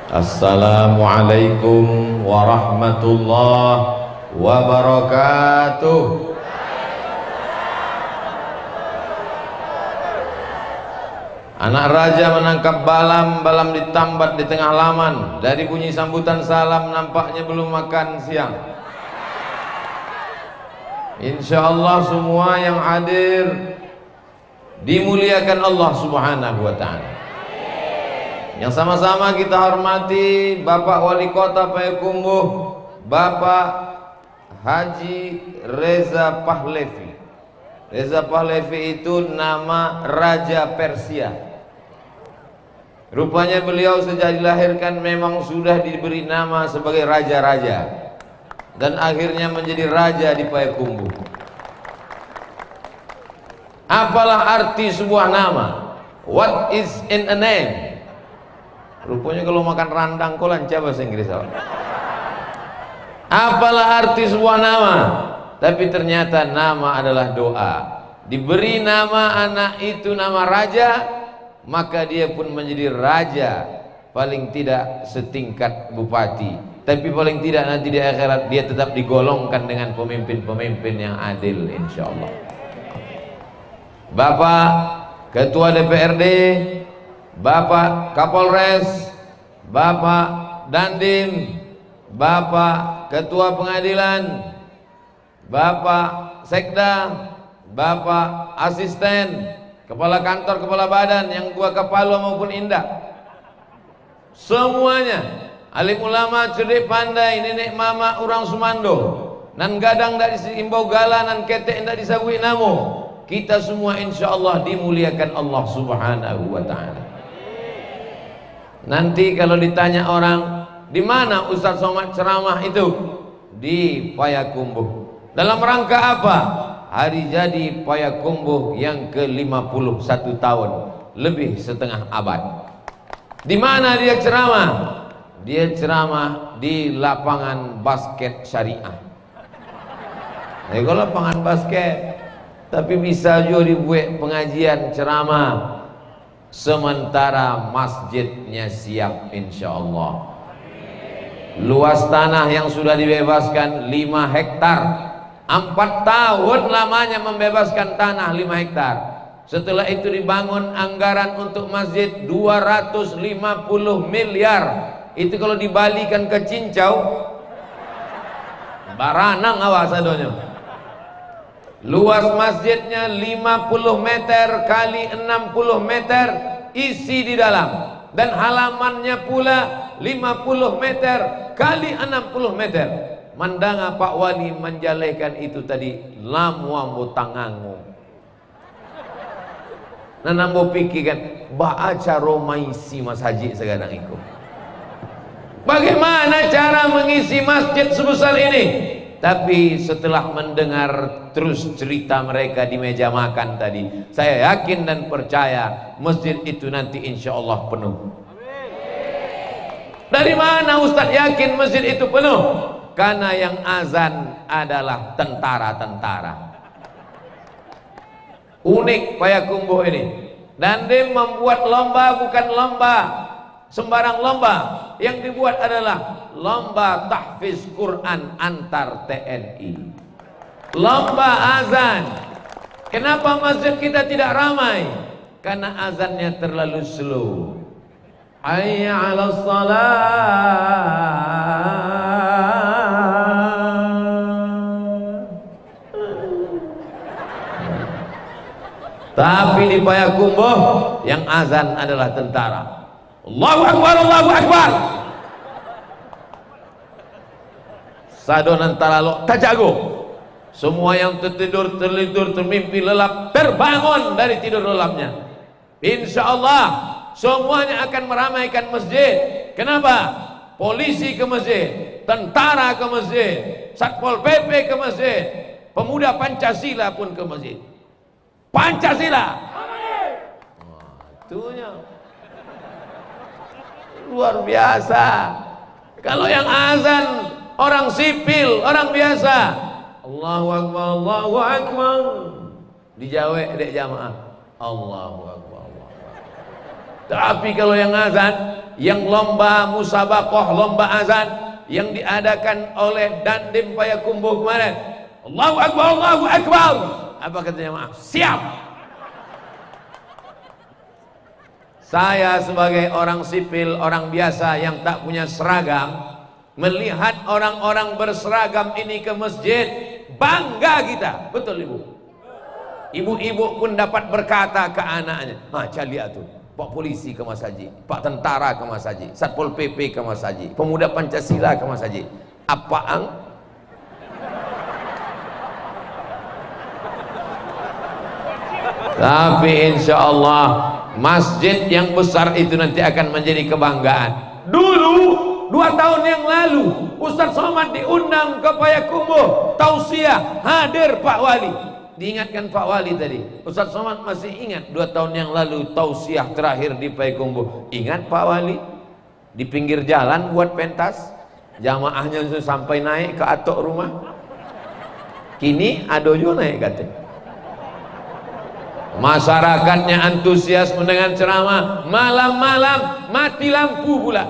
Assalamualaikum warahmatullahi wabarakatuh. Anak raja menangkap balam, balam ditambat di tengah laman. Dari bunyi sambutan salam nampaknya belum makan siang. Insya Allah semua yang hadir dimuliakan Allah Subhanahu wa ta'ala. Yang sama-sama kita hormati Bapak Wali Kota Payakumbuh, Bapak Haji Reza Pahlavi. Reza Pahlavi itu nama Raja Persia. Rupanya beliau sejak dilahirkan memang sudah diberi nama sebagai raja-raja, dan akhirnya menjadi raja di Payakumbuh. Apalah arti sebuah nama? What is in a name? Rupanya kalau makan randang kau lancar bahasa Inggris. Apalah arti sebuah nama? Tapi ternyata nama adalah doa. Diberi nama anak itu nama raja, maka dia pun menjadi raja, paling tidak setingkat bupati. Tapi paling tidak nanti di akhirat dia tetap digolongkan dengan pemimpin-pemimpin yang adil, insya Allah. Bapak Ketua DPRD, Bapak Kapolres, Bapak Dandim, Bapak Ketua Pengadilan, Bapak Sekda, Bapak Asisten, Kepala Kantor, Kepala Badan yang gua kepala maupun indah, semuanya alim ulama, cerdik pandai, nenek mama orang Sumando, nan gadang dari imbau gala, nan ketek ndak disabui namo. Kita semua insya Allah dimuliakan Allah Subhanahu wa ta'ala. Nanti kalau ditanya orang, di mana Ustaz Somad ceramah itu? Di Payakumbuh. Dalam rangka apa? Hari jadi Payakumbuh yang ke-51 tahun, lebih setengah abad. Di mana dia ceramah? Dia ceramah di lapangan basket syariah. Kalau lapangan basket, tapi bisa juga dibuat pengajian ceramah sementara masjidnya siap, insya Allah. Luas tanah yang sudah dibebaskan 5 hektar. 4 tahun lamanya membebaskan tanah 5 hektar. Setelah itu dibangun anggaran untuk masjid 250 miliar. Itu kalau dibalikan ke cincau, baranang awas adonya. Luas masjidnya 50 meter kali 60 meter isi di dalam, dan halamannya pula 50 meter kali 60 meter. Mandanga Pak Wali menjalekan itu tadi lamuambo tangangu. Nanambo pikirkan baca romaisi Mas Haji sekarang itu. Bagaimana cara mengisi masjid sebesar ini? Tapi setelah mendengar terus cerita mereka di meja makan tadi, saya yakin dan percaya masjid itu nanti insya Allah penuh. Dari mana Ustadz yakin masjid itu penuh? Karena yang azan adalah tentara-tentara. Unik Payakumbuh ini. Dan dia membuat lomba, bukan lomba sembarang lomba. Yang dibuat adalah lomba tahfiz Quran antar TNI, lomba azan. Kenapa masjid kita tidak ramai? Karena azannya terlalu slow. Hayya 'alas salat. Tapi di Payakumbuh yang azan adalah tentara. Allahu Akbar, Allahu Akbar. Sadonan talalo tajago. Semua yang tertidur, termimpi lelap terbangun dari tidur lelapnya. Insya Allah semuanya akan meramaikan masjid. Kenapa? Polisi ke masjid, tentara ke masjid, Satpol PP ke masjid, pemuda Pancasila pun ke masjid. Pancasila. Itunya luar biasa. Kalau yang azan orang sipil, orang biasa, Allahu Akbar, Allahu Akbar, dijawab dek jamaah, Allahu Akbar, Allahu Akbar. Tapi kalau yang azan yang lomba musabaqah, lomba azan yang diadakan oleh Dandim Payakumbuh kemarin. Allahu Akbar, Allahu Akbar. Apa kata jemaah? Siap. Saya sebagai orang sipil, orang biasa yang tak punya seragam, melihat orang-orang berseragam ini ke masjid, bangga kita. Betul ibu? Ibu-ibu pun dapat berkata ke anaknya, lihat tuh, Pak polisi ke Mas Haji, Pak tentara ke Mas Haji, Satpol PP ke Mas Haji, pemuda Pancasila ke Mas Haji. Apaan? Tapi insya Allah masjid yang besar itu nanti akan menjadi kebanggaan. Dulu 2 tahun yang lalu Ustaz Somad diundang ke Payakumbuh tausiah, hadir Pak Wali. Diingatkan Pak Wali tadi, Ustaz Somad masih ingat 2 tahun yang lalu tausiah terakhir di Payakumbuh. Ingat Pak Wali? Di pinggir jalan buat pentas, jamaahnya sampai naik ke atok rumah. Kini adojo naik katanya. Masyarakatnya antusias mendengar ceramah, malam-malam mati lampu pula.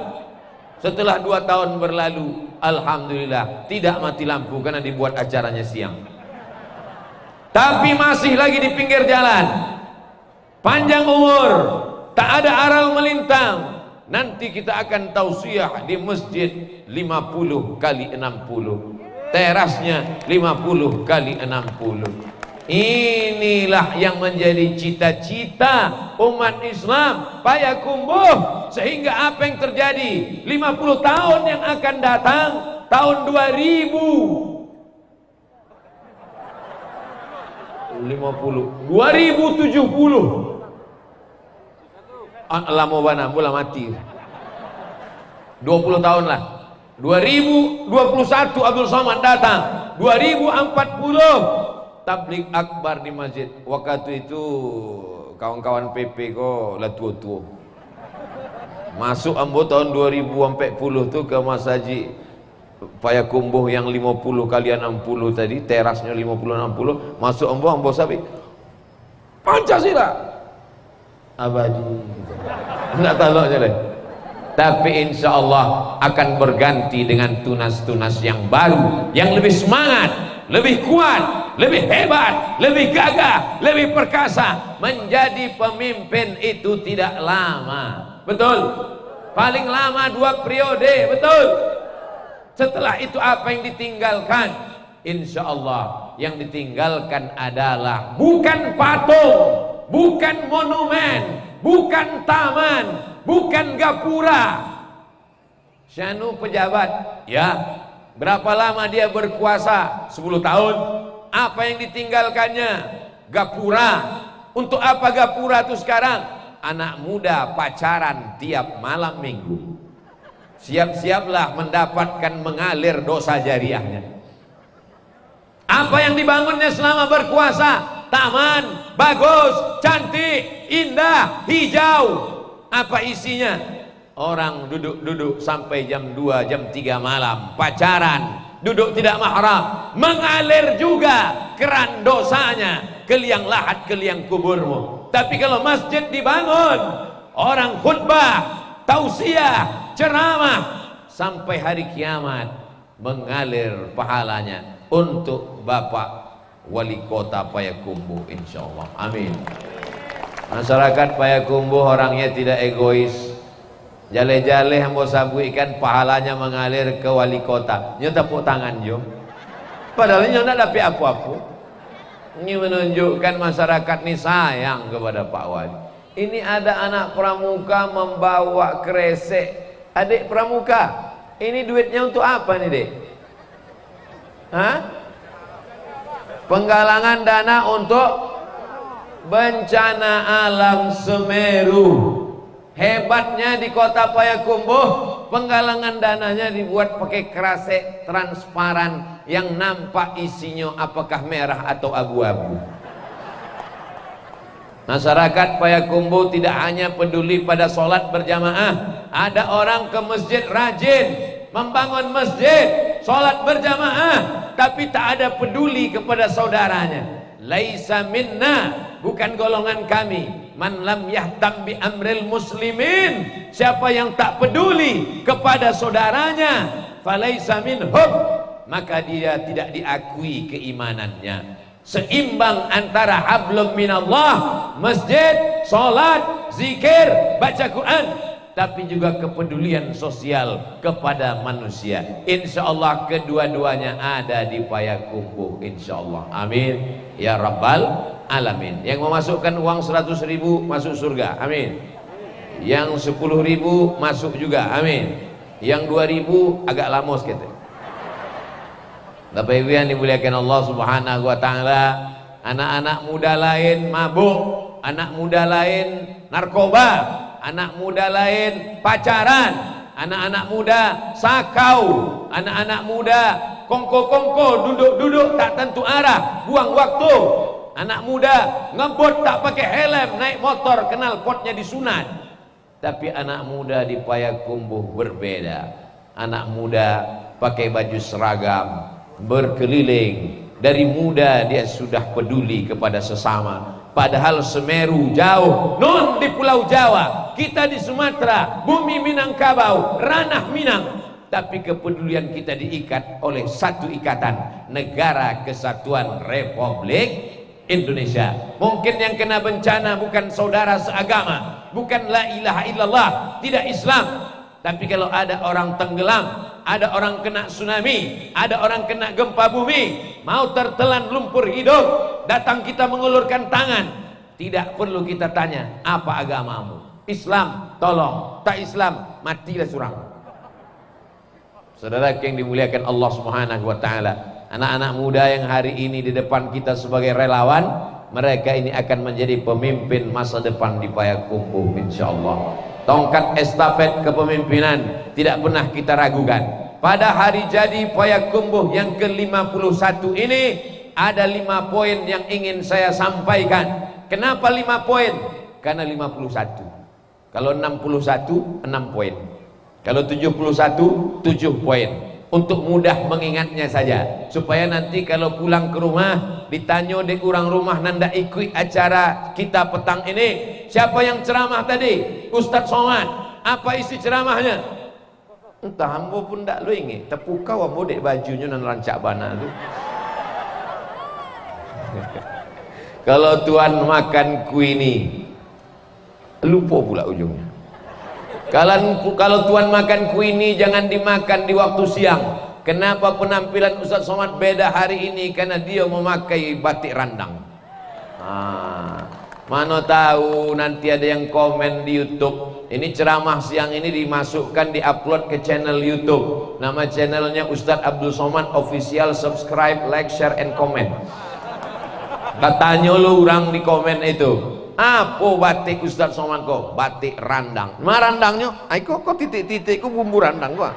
Setelah 2 tahun berlalu, alhamdulillah tidak mati lampu karena dibuat acaranya siang. Tapi masih lagi di pinggir jalan, panjang umur, tak ada aral melintang. Nanti kita akan tausiah di masjid 50 kali 60, terasnya 50 kali 60. Inilah yang menjadi cita-cita umat Islam Payakumbuh, sehingga apa yang terjadi 50 tahun yang akan datang, tahun 2070 lama bana bola mati 20 tahun lah. 2021 Abdul Somad datang, 2040 tablik akbar di masjid. Waktu itu kawan-kawan PP kok lah tua-tua. Masuk ambo tahun 2040 tuh ke Mas Haji Payakumbuh yang 50 kali 60 tadi, terasnya 50-60. Masuk ambo sapi Pancasila abadi. Enggak tahu aja deh. Tapi insya Allah akan berganti dengan tunas-tunas yang baru, yang lebih semangat, lebih kuat, lebih hebat, lebih gagah, lebih perkasa. Menjadi pemimpin itu tidak lama, betul? Paling lama 2 periode, betul? Setelah itu apa yang ditinggalkan? Insya Allah yang ditinggalkan adalah bukan patung, bukan monumen, bukan taman, bukan gapura. Syanu pejabat, ya, berapa lama dia berkuasa? 10 tahun. Apa yang ditinggalkannya? Gapura. Untuk apa gapura itu sekarang? Anak muda pacaran tiap malam minggu. Siap-siaplah mendapatkan mengalir dosa jariahnya. Apa yang dibangunnya selama berkuasa? Taman, bagus, cantik, indah, hijau. Apa isinya? Orang duduk-duduk sampai jam 2, jam 3 malam, pacaran, duduk tidak mahram, mengalir juga keran dosanya ke liang lahat, ke liang kuburmu. Tapi kalau masjid dibangun, orang khutbah, tausiah, ceramah, sampai hari kiamat mengalir pahalanya untuk Bapak Wali Kota Payakumbuh, insyaallah. Amin. Masyarakat Payakumbuh orangnya tidak egois. Jale-jale yang mau sabuikan pahalanya mengalir ke wali kota. Nyo tepuk tangan jo. Padahal nyo nak dapat apa-apa. Ini menunjukkan masyarakat ini sayang kepada Pak Wali. Ini ada anak pramuka membawa kresek. Adik pramuka, ini duitnya untuk apa nih dek? Hah? Penggalangan dana untuk bencana alam Semeru. Hebatnya di kota Payakumbuh, penggalangan dananya dibuat pakai kresek transparan yang nampak isinya apakah merah atau abu-abu. Masyarakat Payakumbuh tidak hanya peduli pada sholat berjamaah. Ada orang ke masjid rajin membangun masjid, sholat berjamaah, tapi tak ada peduli kepada saudaranya. Laisa minna, bukan golongan kami. man lam yahtam bi amril muslimin, siapa yang tak peduli kepada saudaranya, falaisa minhum, maka dia tidak diakui keimanannya. Seimbang antara hablum minallah, masjid, salat, zikir, baca Quran, tapi juga kepedulian sosial kepada manusia. Insyaallah kedua-duanya ada di Payakumbuh, insyaallah. Amin ya rabbal alamin. Yang memasukkan uang 100.000 masuk surga, amin. Yang 10.000 masuk juga, amin. Yang 2.000 agak lama sedikit. Bapak Ibu yang dimuliakan Allah Subhanahu wa taala, anak-anak muda lain mabuk, anak muda lain narkoba, anak muda lain pacaran, anak-anak muda sakau, anak-anak muda kongko-kongko, duduk-duduk tak tentu arah, buang waktu. Anak muda ngebut tak pakai helm, naik motor kenal potnya disunat. Tapi anak muda di Payakumbuh berbeda. Anak muda pakai baju seragam, berkeliling, dari muda dia sudah peduli kepada sesama. Padahal Semeru jauh, non di Pulau Jawa, kita di Sumatera, bumi Minangkabau, ranah Minang, tapi kepedulian kita diikat oleh satu ikatan, Negara Kesatuan Republik Indonesia. Mungkin yang kena bencana bukan saudara seagama, bukan la ilaha illallah, tidak Islam, tapi kalau ada orang tenggelam, ada orang kena tsunami, ada orang kena gempa bumi, mau tertelan lumpur hidup, datang kita mengulurkan tangan, tidak perlu kita tanya apa agamamu. Islam tolong, tak Islam matilah surang. Saudara yang dimuliakan Allah Subhanahu wa taala, anak-anak muda yang hari ini di depan kita sebagai relawan, mereka ini akan menjadi pemimpin masa depan di Payakumbuh insyaallah. Tongkat estafet kepemimpinan tidak pernah kita ragukan. Pada hari jadi Payakumbuh yang ke-51 ini ada 5 poin yang ingin saya sampaikan. Kenapa 5 poin? Karena 51. Kalau 61 6 poin. Kalau 71 7 poin. Untuk mudah mengingatnya saja, supaya nanti kalau pulang ke rumah ditanya dek orang rumah nanda ikut acara kita petang ini, siapa yang ceramah tadi? Ustadz Somad. Apa isi ceramahnya? Entah, ambo pun tak lu ingat. Tepukau ambo dek bajunya dan rancak bana tu. Kalau tuan makan kuini, lupa pula ujungnya. Kalau tuan makan kuini jangan dimakan di waktu siang. Kenapa penampilan Ustadz Somad beda hari ini? Karena dia memakai batik randang. Mana tahu nanti ada yang komen di YouTube, ini ceramah siang ini dimasukkan, diupload ke channel YouTube. Nama channelnya Ustadz Abdul Somad Official. Subscribe, like, share, and comment. Katanya lu orang di komen itu, apa batik Ustadz Somad kok? Batik randang. Ma randangnya? Ay kok titik-titik kok bumbu randang gua.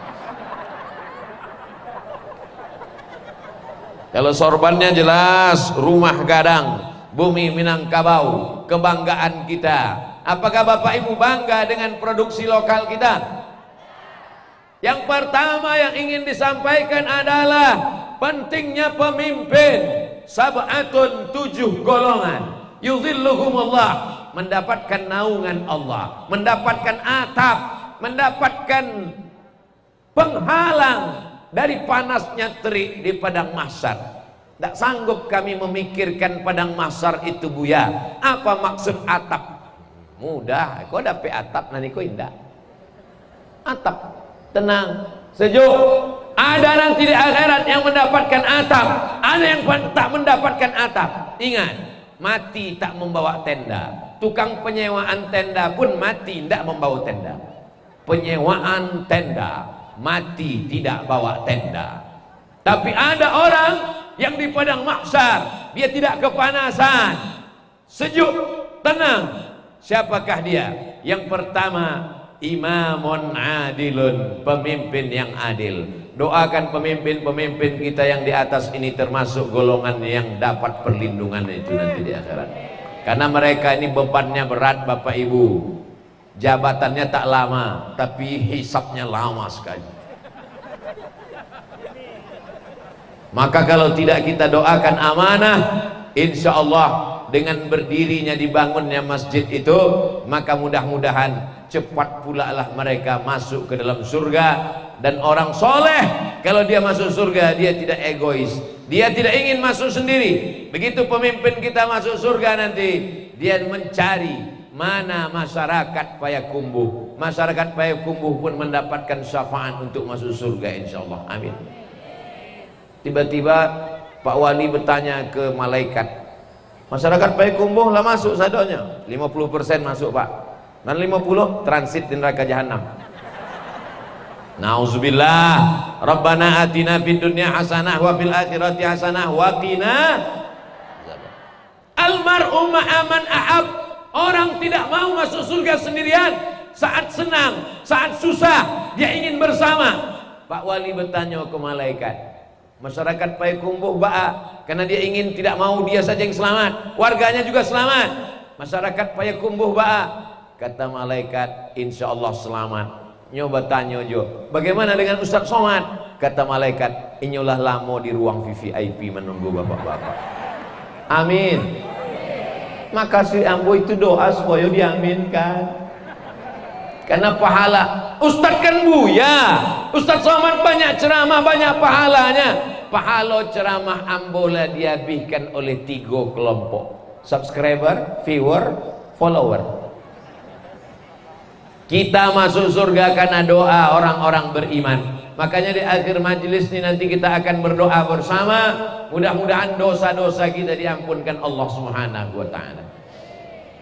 Kalau sorbannya jelas, rumah gadang, bumi Minangkabau, kebanggaan kita. Apakah Bapak Ibu bangga dengan produksi lokal kita? Yang pertama yang ingin disampaikan adalah pentingnya pemimpin. Sab'atun 7 golongan yuzilluhumullah, mendapatkan naungan Allah, mendapatkan atap, mendapatkan penghalang dari panasnya terik di padang mahsyar. Tak sanggup kami memikirkan padang mahsyar itu buya. Apa maksud atap? Mudah, kau dapat atap nanti kau indah. Atap, tenang, sejuk. Ada nanti di akhirat yang mendapatkan atap, ada yang tak mendapatkan atap. Ingat, mati tak membawa tenda. Tukang penyewaan tenda pun mati tidak membawa tenda. Penyewaan tenda, mati tidak bawa tenda. Tapi ada orang yang di padang mahsyar, dia tidak kepanasan, sejuk, tenang. Siapakah dia? Yang pertama, imamun adilun, pemimpin yang adil. Doakan pemimpin-pemimpin kita yang di atas ini termasuk golongan yang dapat perlindungan itu nanti di akhirat. Karena mereka ini bebannya berat Bapak Ibu. Jabatannya tak lama, tapi hisapnya lama sekali. Maka kalau tidak kita doakan amanah, insya Allah dengan berdirinya dibangunnya masjid itu, maka mudah-mudahan cepat pula lah mereka masuk ke dalam surga. Dan orang soleh kalau dia masuk surga, dia tidak egois, dia tidak ingin masuk sendiri. Begitu pemimpin kita masuk surga nanti, dia mencari mana masyarakat Payakumbuh. Masyarakat Payakumbuh pun mendapatkan syafaat untuk masuk surga, insyaallah. Amin. Tiba-tiba Pak Wali bertanya ke malaikat, masyarakat Payakumbuh lah masuk sadonya, 50% masuk Pak, dan 50 transit di neraka jahanam. Nauzubillah. Rabbana atina fid dunya hasanah wa fil akhirati hasanah wa qina almar'u ma'aman ahab. Orang tidak mau masuk surga sendirian. Saat senang, saat susah, dia ingin bersama. Pak Wali bertanya ke malaikat, masyarakat Payakumbuh ba'a, karena dia ingin, tidak mau dia saja yang selamat, warganya juga selamat. Masyarakat Payakumbuh ba'a, kata malaikat, insya Allah selamat. Nyoba tanya jo, bagaimana dengan Ustaz Somad? Kata malaikat, inyolah lamo di ruang VVIP menunggu bapak-bapak. Amin. Maka si ambo itu doa supaya diaminkan, karena pahala Ustaz kan buya. Ustaz Somad banyak ceramah, banyak pahalanya. Pahala ceramah ambola dihabiskan oleh 3 kelompok: subscriber, viewer, follower. Kita masuk surga karena doa orang-orang beriman. Makanya di akhir majelis ini nanti kita akan berdoa bersama, mudah-mudahan dosa-dosa kita diampunkan Allah Subhanahu wa taala.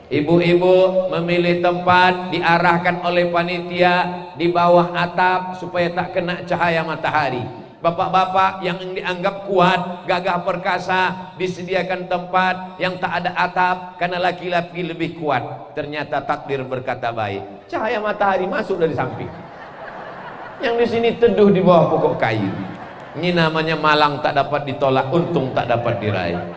Ibu-ibu memilih tempat, diarahkan oleh panitia di bawah atap supaya tak kena cahaya matahari. Bapak-bapak yang dianggap kuat, gagah perkasa, disediakan tempat yang tak ada atap karena laki-laki lebih kuat. Ternyata takdir berkata baik, cahaya matahari masuk dari samping. Yang di sini teduh di bawah pokok kayu. Ini namanya malang tak dapat ditolak, untung tak dapat diraih.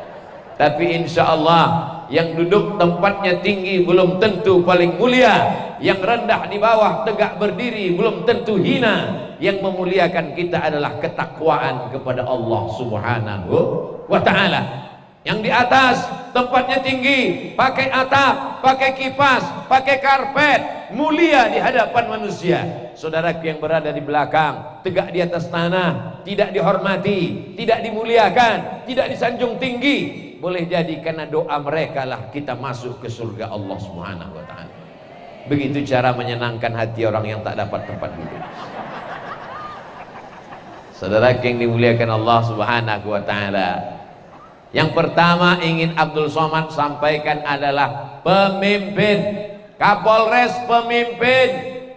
Tapi insya Allah yang duduk tempatnya tinggi belum tentu paling mulia, yang rendah di bawah tegak berdiri belum tentu hina. Yang memuliakan kita adalah ketakwaan kepada Allah Subhanahu wa ta'ala. Yang di atas tempatnya tinggi, pakai atap, pakai kipas, pakai karpet, mulia di hadapan manusia. Saudaraku yang berada di belakang, tegak di atas tanah, tidak dihormati, tidak dimuliakan, tidak disanjung tinggi. Boleh jadi karena doa mereka lah kita masuk ke surga Allah Subhanahu wa ta'ala. Begitu cara menyenangkan hati orang yang tak dapat tempat duduk. Saudara yang dimuliakan Allah Subhanahu wa ta'ala, yang pertama ingin Abdul Somad sampaikan adalah pemimpin. Kapolres pemimpin,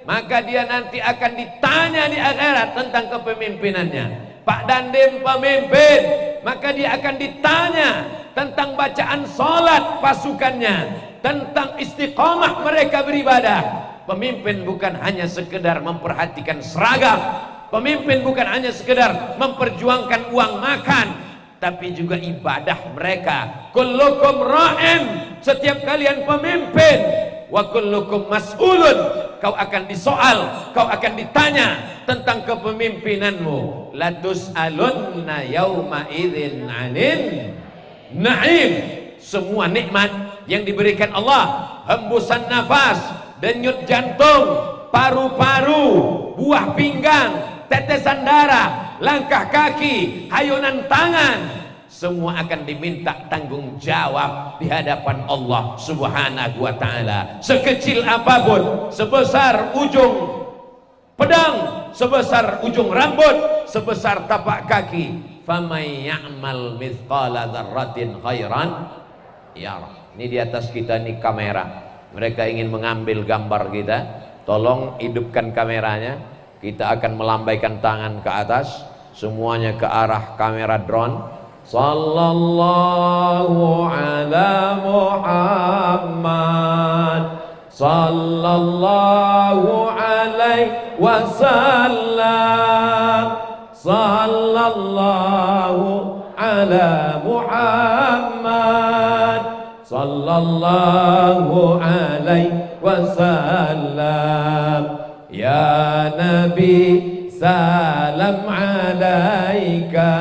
maka dia nanti akan ditanya di akhirat tentang kepemimpinannya. Pak Dandim pemimpin, maka dia akan ditanya tentang bacaan sholat pasukannya, tentang istiqomah mereka beribadah. Pemimpin bukan hanya sekedar memperhatikan seragam, pemimpin bukan hanya sekedar memperjuangkan uang makan, tapi juga ibadah mereka. Kullukum ra'in, setiap kalian pemimpin, wa kullukum mas'ulun, kau akan disoal, kau akan ditanya tentang kepemimpinanmu. Latus'alunna yauma idzin 'anin na'im. Semua nikmat yang diberikan Allah, hembusan nafas, denyut jantung, paru-paru, buah pinggang, tetesan darah, langkah kaki, hayunan tangan, semua akan diminta tanggung jawab di hadapan Allah Subhanahu wa ta'ala. Sekecil apapun, sebesar ujung pedang, sebesar ujung rambut, sebesar tapak kaki. Famay ya'mal mithqala dzarratin khairan yarah. Ini di atas kita nih kamera. Mereka ingin mengambil gambar kita. Tolong hidupkan kameranya. Kita akan melambaikan tangan ke atas, semuanya ke arah kamera drone. Sallallahu ala Muhammad, sallallahu alaihi wasallam, sallallahu ala Muhammad, sallallahu alaihi wasallam. Ya Nabi salam alaika,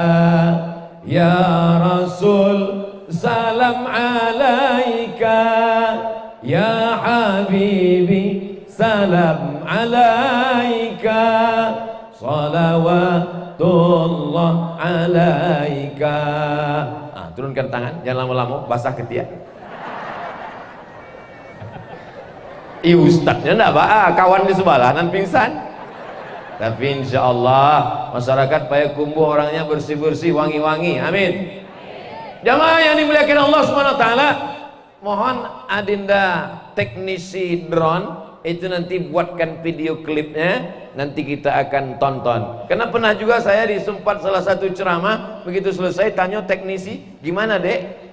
ya Rasul salam salam alaika ya habibi, salam alaika, salawatullah alaika. Turunkan tangan, jangan lama-lama basah ketiak. Ustadznya enggak kawan di sebelah nan pingsan. Tapi insya Allah masyarakat Payakumbuh orangnya bersih-bersih, wangi-wangi. Amin. Jamaah yang dimuliakan Allah Subhanahu wa taala, mohon adinda teknisi drone itu nanti buatkan video klipnya, nanti kita akan tonton. Karena pernah juga saya disempat salah satu ceramah, begitu selesai tanya teknisi, gimana dek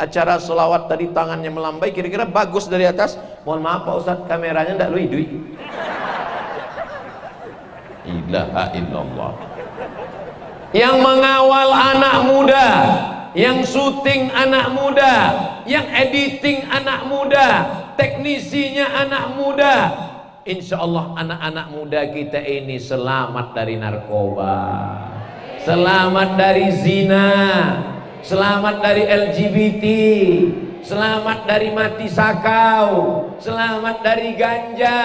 acara selawat tadi tangannya melambai, kira-kira bagus dari atas? Mohon maaf Pak Ustadz, kameranya ndak lui-lui. Ilaha illallah. Yang mengawal anak muda, yang syuting anak muda, yang editing anak muda, teknisinya anak muda. Insya Allah anak-anak muda kita ini selamat dari narkoba, selamat dari zina, selamat dari LGBT, selamat dari mati sakau, selamat dari ganja,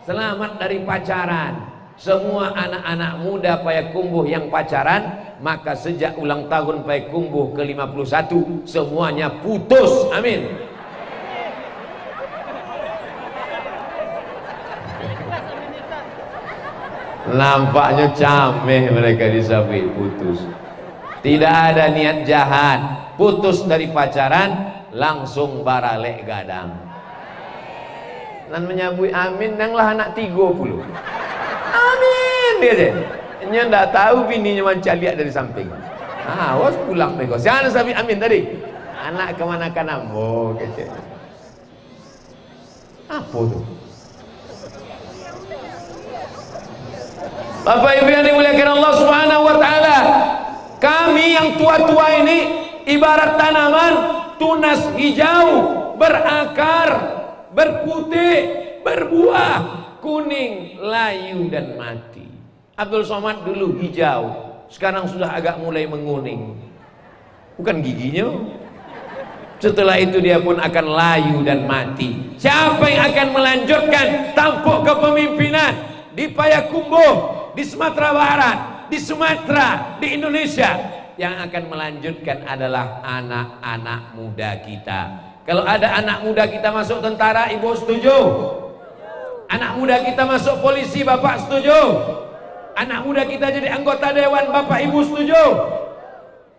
selamat dari pacaran. Semua anak-anak muda Payakumbuh yang pacaran, maka sejak ulang tahun Payakumbuh ke-51 semuanya putus. Amin. Nampaknya cameh mereka disabit putus. Tidak ada niat jahat, putus dari pacaran langsung baralek gadang. Dan menyambui amin nanglah anak 30. Amin dia je. Nya ndak tahu bininya macam lihat dari samping. Awas pulang bego. Jangan sabit amin tadi. Anak kemana-kana mo kece. Apa tu? Bapak Ibu yang dimuliakan Allah Subhanahu wa taala, kami yang tua-tua ini ibarat tanaman tunas hijau, berakar, berputih, berbuah, kuning, layu dan mati. Abdul Somad dulu hijau, sekarang sudah agak mulai menguning. Bukan giginya. Setelah itu dia pun akan layu dan mati. Siapa yang akan melanjutkan tampuk kepemimpinan di Payakumbuh, di Sumatera Barat, di Sumatera, di Indonesia? Yang akan melanjutkan adalah anak-anak muda kita. Kalau ada anak muda kita masuk tentara, ibu setuju? Anak muda kita masuk polisi, bapak setuju? Anak muda kita jadi anggota dewan, bapak ibu setuju?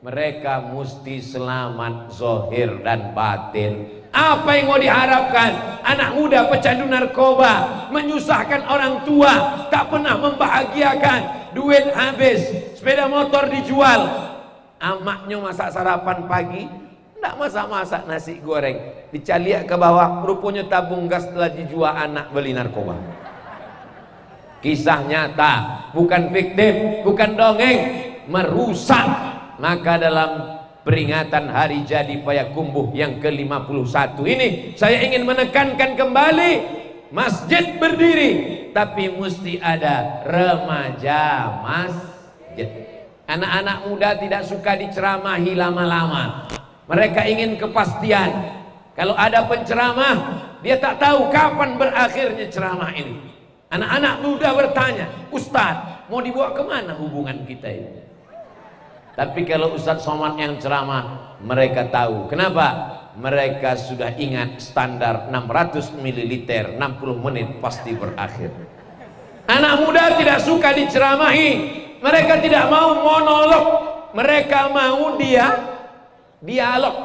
Mereka mesti selamat zahir dan batin. Apa yang mau diharapkan? Anak muda pecandu narkoba, menyusahkan orang tua, tak pernah membahagiakan, duit habis, sepeda motor dijual, amaknya masak sarapan pagi, ndak masak-masak nasi goreng, dicaliak ke bawah, rupanya tabung gas telah dijual anak beli narkoba. Kisah nyata, bukan fiktif, bukan dongeng, merusak. Maka dalam peringatan hari jadi Payakumbuh yang ke-51 ini, saya ingin menekankan kembali, masjid berdiri, tapi mesti ada remaja masjid. Anak-anak muda tidak suka diceramahi lama-lama. Mereka ingin kepastian. Kalau ada penceramah, dia tak tahu kapan berakhirnya ceramah ini. Anak-anak muda bertanya, Ustadz, mau dibawa kemana hubungan kita ini? Tapi kalau Ustadz Somad yang ceramah, mereka tahu. Kenapa? Mereka sudah ingat standar 600 ml 60 menit pasti berakhir. Anak muda tidak suka diceramahi. Mereka tidak mau monolog. Mereka mau dialog,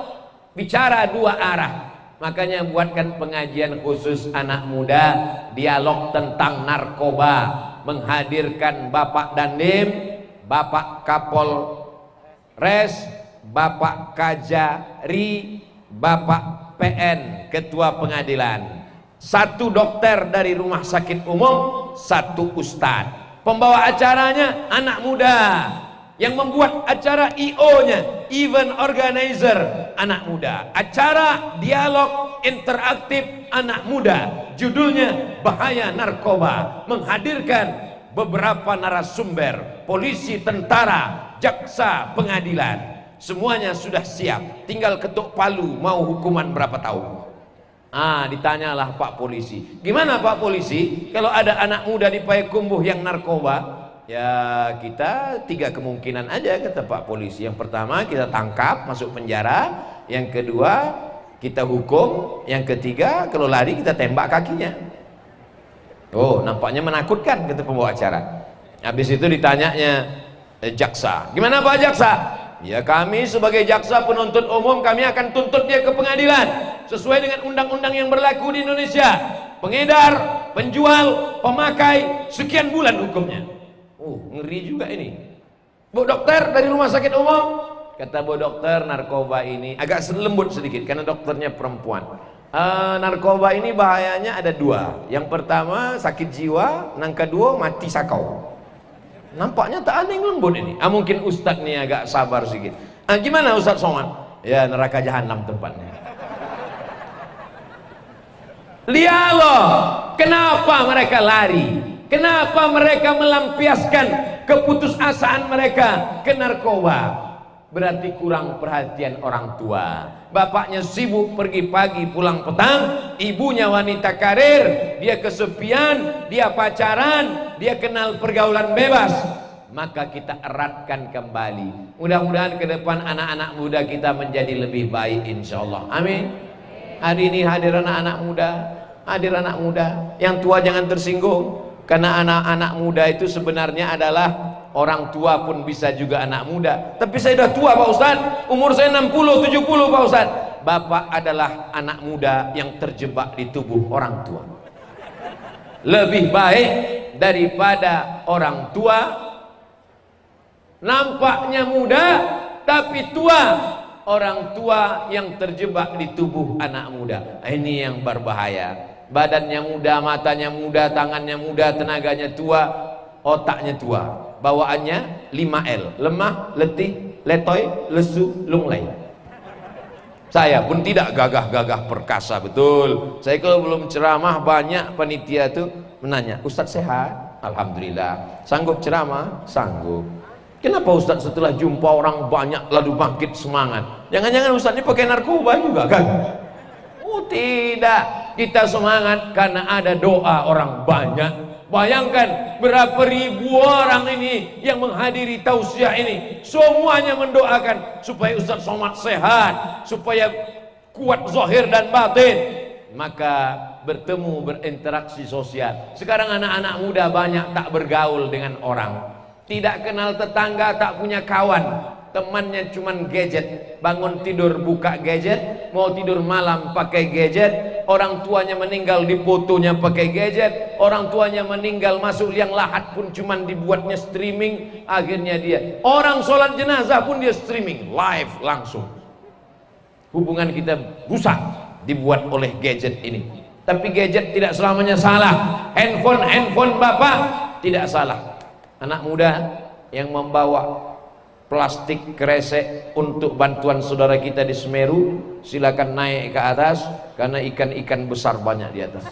bicara dua arah. Makanya buatkan pengajian khusus anak muda, dialog tentang narkoba, menghadirkan Bapak Dandim, Bapak Kapolres, Bapak Kajari, Bapak PN, Ketua Pengadilan, satu dokter dari rumah sakit umum, satu ustadz. Pembawa acaranya anak muda, yang membuat acara IO-nya, event organizer, anak muda. Acara dialog interaktif anak muda, judulnya Bahaya Narkoba, menghadirkan beberapa narasumber, polisi, tentara, jaksa, pengadilan. semuanya sudah siap, tinggal ketuk palu mau hukuman berapa tahun. Ditanyalah Pak Polisi, gimana Pak Polisi kalau ada anak muda di Payakumbuh yang narkoba? Ya kita 3 kemungkinan aja, kata Pak Polisi. Yang pertama kita tangkap, masuk penjara. Yang kedua kita hukum. Yang ketiga kalau lari kita tembak kakinya. Oh, nampaknya menakutkan, kata pembawa acara. Habis itu ditanyanya jaksa, gimana Pak Jaksa? Ya kami sebagai jaksa penuntut umum, kami akan tuntut dia ke pengadilan sesuai dengan undang-undang yang berlaku di Indonesia. Pengedar, penjual, pemakai, sekian bulan hukumnya. Oh, ngeri juga ini. Bu dokter dari rumah sakit umum, kata bu dokter, narkoba ini agak lembut sedikit karena dokternya perempuan. Narkoba ini bahayanya ada 2. Yang pertama sakit jiwa, yang kedua mati sakau. Nampaknya tak ada yang lembut ini. Mungkin Ustadz nih agak sabar sedikit. Gimana Ustadz Somad? Ya neraka jahanam tempatnya. Lihat loh, kenapa mereka lari? Kenapa mereka melampiaskan keputusasaan mereka ke narkoba? Berarti kurang perhatian orang tua. Bapaknya sibuk pergi pagi pulang petang, ibunya wanita karir, dia kesepian, dia pacaran, dia kenal pergaulan bebas. Maka kita eratkan kembali. Mudah-mudahan ke depan anak-anak muda kita menjadi lebih baik, insya Allah. Amin. Hari ini hadir anak-anak muda, hadir anak muda. Yang tua jangan tersinggung, karena anak-anak muda itu sebenarnya adalah orang tua pun bisa juga anak muda. Tapi saya sudah tua Pak Ustadz, umur saya 60, 70 Pak Ustadz. Bapak adalah anak muda yang terjebak di tubuh orang tua. Lebih baik daripada orang tua nampaknya muda tapi tua, orang tua yang terjebak di tubuh anak muda. Ini yang berbahaya. Badannya muda, matanya muda, tangannya muda, tenaganya tua, otaknya tua. Bawaannya 5L, lemah, letih, letoy, lesu, lunglai. Saya pun tidak gagah-gagah perkasa, betul. Saya kalau belum ceramah banyak panitia tuh menanya, Ustadz sehat? Alhamdulillah. Sanggup ceramah? Sanggup. Kenapa Ustadz setelah jumpa orang banyak lalu bangkit semangat? Jangan-jangan Ustadz ini pakai narkoba juga kan? Oh tidak, kita semangat karena ada doa orang banyak. Bayangkan berapa ribu orang ini yang menghadiri tausiah ini, semuanya mendoakan supaya Ustadz Somad sehat, supaya kuat zahir dan batin. Maka bertemu, berinteraksi sosial. Sekarang anak-anak muda banyak tak bergaul dengan orang, tidak kenal tetangga, tak punya kawan. Temannya cuman gadget, bangun tidur buka gadget, mau tidur malam pakai gadget, orang tuanya meninggal difotonya pakai gadget, orang tuanya meninggal masuk liang lahat pun cuman dibuatnya streaming. Akhirnya dia, orang sholat jenazah pun dia streaming, live langsung. Hubungan kita rusak dibuat oleh gadget ini. Tapi gadget tidak selamanya salah. Handphone Bapak tidak salah. Anak muda yang membawa plastik kresek untuk bantuan saudara kita di Semeru, silakan naik ke atas karena ikan-ikan besar banyak di atas.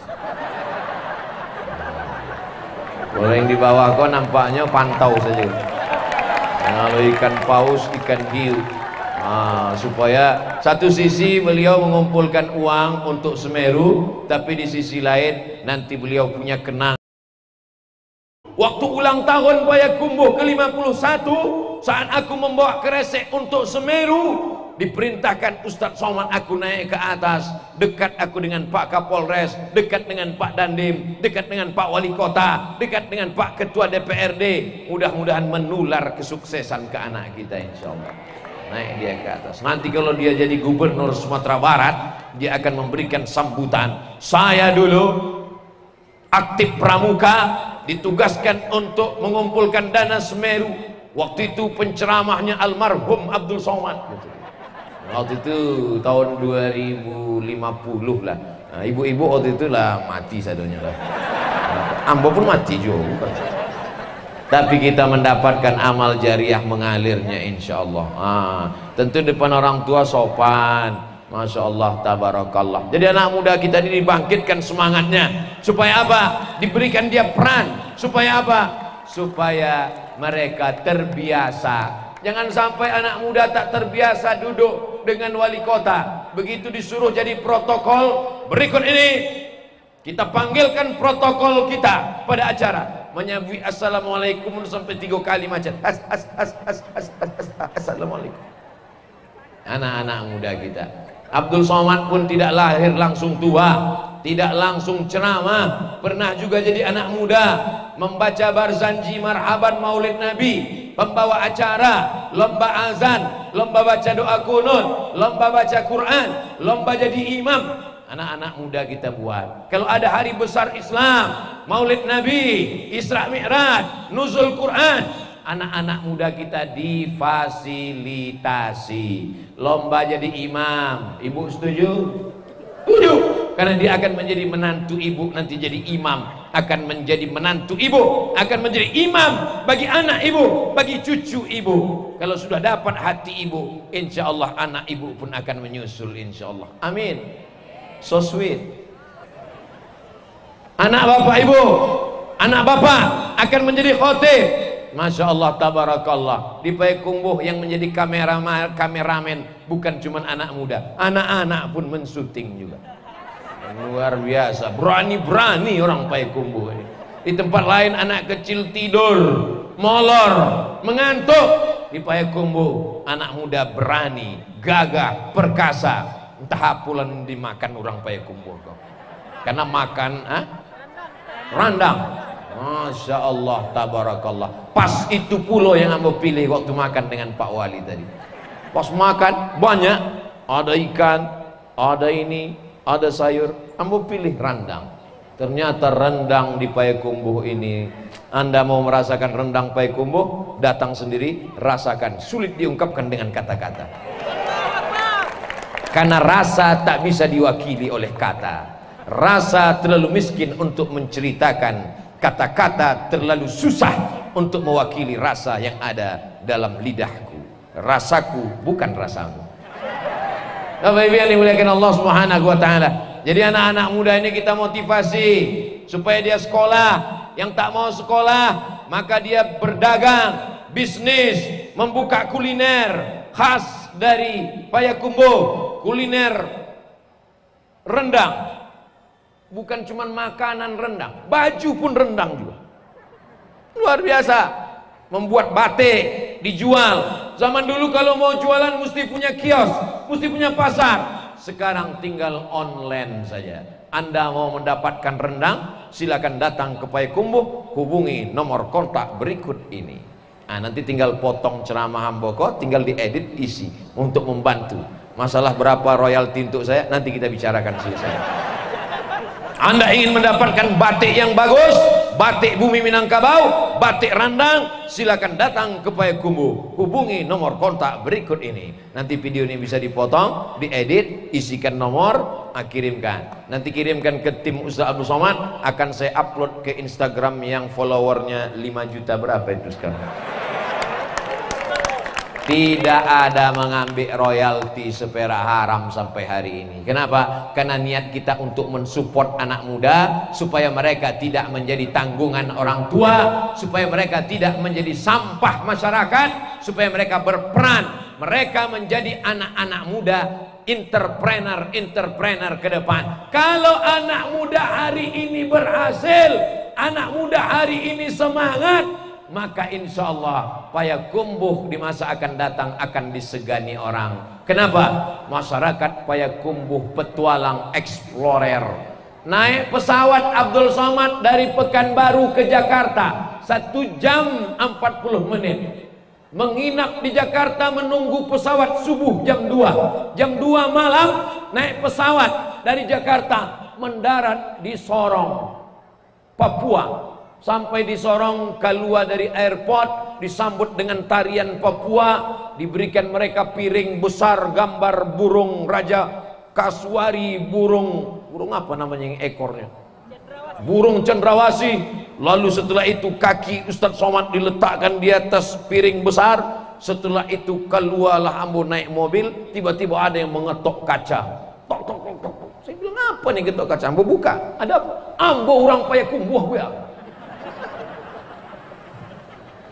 Kalau yang di bawah kok nampaknya pantau saja. Kalau ikan paus, ikan hiu. Supaya satu sisi beliau mengumpulkan uang untuk Semeru, tapi di sisi lain nanti beliau punya kenang. Waktu ulang tahun Payakumbuh ke-51, saat aku membawa kresek untuk Semeru, diperintahkan Ustadz Somad aku naik ke atas, dekat aku dengan Pak Kapolres, dekat dengan Pak Dandim, dekat dengan Pak Wali Kota, dekat dengan Pak Ketua DPRD. Mudah-mudahan menular kesuksesan ke anak kita, insya Allah. Naik dia ke atas. Nanti kalau dia jadi gubernur Sumatera Barat, dia akan memberikan sambutan. Saya dulu aktif pramuka, ditugaskan untuk mengumpulkan dana Semeru. Waktu itu penceramahnya almarhum Abdul Somad. Waktu itu tahun 2050 lah. Ibu-ibu waktu itu lah mati sadonya lah. Ambo pun mati juga. Tapi kita mendapatkan amal jariah mengalirnya, insya Allah. Tentu depan orang tua sopan. Masya Allah, tabarakallah. Jadi anak muda kita ini dibangkitkan semangatnya. Supaya apa? Diberikan dia peran. Supaya apa? Supaya mereka terbiasa Jangan sampai anak muda tak terbiasa duduk dengan wali kota. Begitu disuruh jadi protokol, berikut ini kita panggilkan protokol kita pada acara, menyambut assalamualaikum sampai 3 kali macet. Assalamualaikum. Anak-anak muda kita. Abdul Somad pun tidak lahir langsung tua, tidak langsung ceramah, pernah juga jadi anak muda, membaca barzanji marhaban maulid Nabi, pembawa acara, lomba azan, lomba baca doa kunut, lomba baca Quran, lomba jadi imam. Anak-anak muda kita buat. Kalau ada hari besar Islam, maulid Nabi, Isra Mi'raj, nuzul Quran, anak-anak muda kita difasilitasi lomba jadi imam. Ibu setuju? Setuju. Karena dia akan menjadi menantu ibu, nanti jadi imam, akan menjadi menantu ibu, akan menjadi imam bagi anak ibu, bagi cucu ibu. Kalau sudah dapat hati ibu, insya Allah anak ibu pun akan menyusul, insya Allah. Amin. So sweet. Anak bapak ibu, anak bapak akan menjadi khotib. Masya Allah, tabarakallah. Di Payakumbuh yang menjadi kameramen bukan cuma anak muda, anak-anak pun mensyuting juga. Luar biasa, berani-berani orang Payakumbuh ini. Di tempat lain anak kecil tidur, molor, mengantuk. Di Payakumbuh anak muda berani, gagah, perkasa. Entah apulan dimakan orang Payakumbuh kok. Karena makan randang. Masya Allah, tabarakallah. Pas itu pulau yang ambo pilih waktu makan dengan Pak Wali tadi. Pas makan banyak, ada ikan, ada ini, ada sayur. Ambo pilih rendang. Ternyata rendang di Payakumbuh ini, Anda mau merasakan rendang Payakumbuh, datang sendiri, rasakan. Sulit diungkapkan dengan kata-kata. Karena rasa tak bisa diwakili oleh kata. Rasa terlalu miskin untuk menceritakan. Kata-kata terlalu susah untuk mewakili rasa yang ada dalam lidahku. Rasaku bukan rasamu. Bapak Ibu yang dimuliakan Allah Subhanahu wa taala. Jadi anak-anak muda ini kita motivasi supaya dia sekolah. Yang tak mau sekolah, maka dia berdagang, bisnis, membuka kuliner khas dari Payakumbuh, kuliner rendang. Bukan cuma makanan rendang, baju pun rendang juga. Luar biasa. Membuat batik, dijual. Zaman dulu kalau mau jualan mesti punya kios, mesti punya pasar. Sekarang tinggal online saja. Anda mau mendapatkan rendang, silakan datang ke Payakumbuh, hubungi nomor kontak berikut ini. Nah, nanti tinggal potong ceramah Hamboko, tinggal diedit, isi untuk membantu. Masalah berapa royalti untuk saya nanti kita bicarakan selesai. Anda ingin mendapatkan batik yang bagus, batik bumi Minangkabau, batik randang, silakan datang ke Payakumbuh. Hubungi nomor kontak berikut ini. Nanti video ini bisa dipotong, diedit, isikan nomor, kirimkan. Nanti kirimkan ke tim Ustaz Abdul Somad, akan saya upload ke Instagram yang followernya 5 juta berapa itu sekarang. Tidak ada mengambil royalti seperak haram sampai hari ini. Kenapa? Karena niat kita untuk mensupport anak muda supaya mereka tidak menjadi tanggungan orang tua, supaya mereka tidak menjadi sampah masyarakat, supaya mereka berperan, mereka menjadi anak-anak muda entrepreneur ke depan. Kalau anak muda hari ini berhasil, anak muda hari ini semangat, maka insya Allah Payakumbuh di masa akan datang akan disegani orang. Kenapa? Masyarakat Payakumbuh petualang, explorer. Naik pesawat Abdul Somad dari Pekanbaru ke Jakarta 1 jam 40 menit. Menginap di Jakarta menunggu pesawat subuh jam 2. Jam 2 malam naik pesawat dari Jakarta mendarat di Sorong, Papua. Sampai di Sorong, keluar dari airport, disambut dengan tarian Papua, diberikan mereka piring besar gambar burung raja kasuari, burung apa namanya yang ekornya? Burung cendrawasih. Lalu setelah itu kaki Ustadz Somad diletakkan di atas piring besar. Setelah itu keluarlah ambo naik mobil, tiba-tiba ada yang mengetok kaca. Tok tok tok tok. Saya bilang apa nih ketok kaca? Ambo buka. Ada apa? Ambo orang Payakumbuh ya.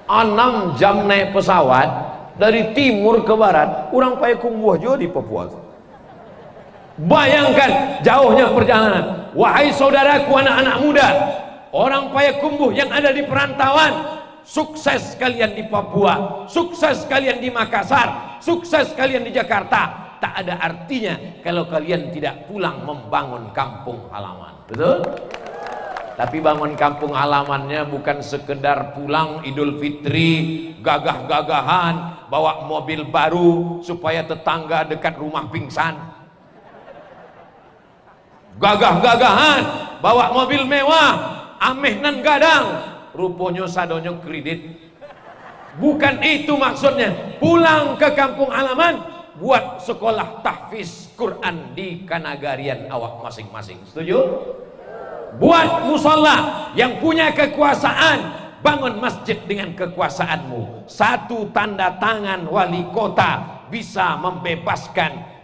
6 jam naik pesawat dari timur ke barat, orang Payakumbuh juga di Papua. Bayangkan jauhnya perjalanan. Wahai saudaraku anak-anak muda, orang Payakumbuh yang ada di perantauan, sukses kalian di Papua, sukses kalian di Makassar, sukses kalian di Jakarta. Tak ada artinya kalau kalian tidak pulang membangun kampung halaman. Betul? Tapi bangun kampung halamannya bukan sekedar pulang Idul Fitri, gagah-gagahan, bawa mobil baru supaya tetangga dekat rumah pingsan. Gagah-gagahan, bawa mobil mewah, ameh nan gadang, rupanya sadonyo kredit. Bukan itu maksudnya. Pulang ke kampung halaman, buat sekolah tahfiz Quran di kanagarian awak masing-masing. Setuju? Buat musola yang punya kekuasaan, bangun masjid dengan kekuasaanmu. Satu tanda tangan wali kota bisa membebaskan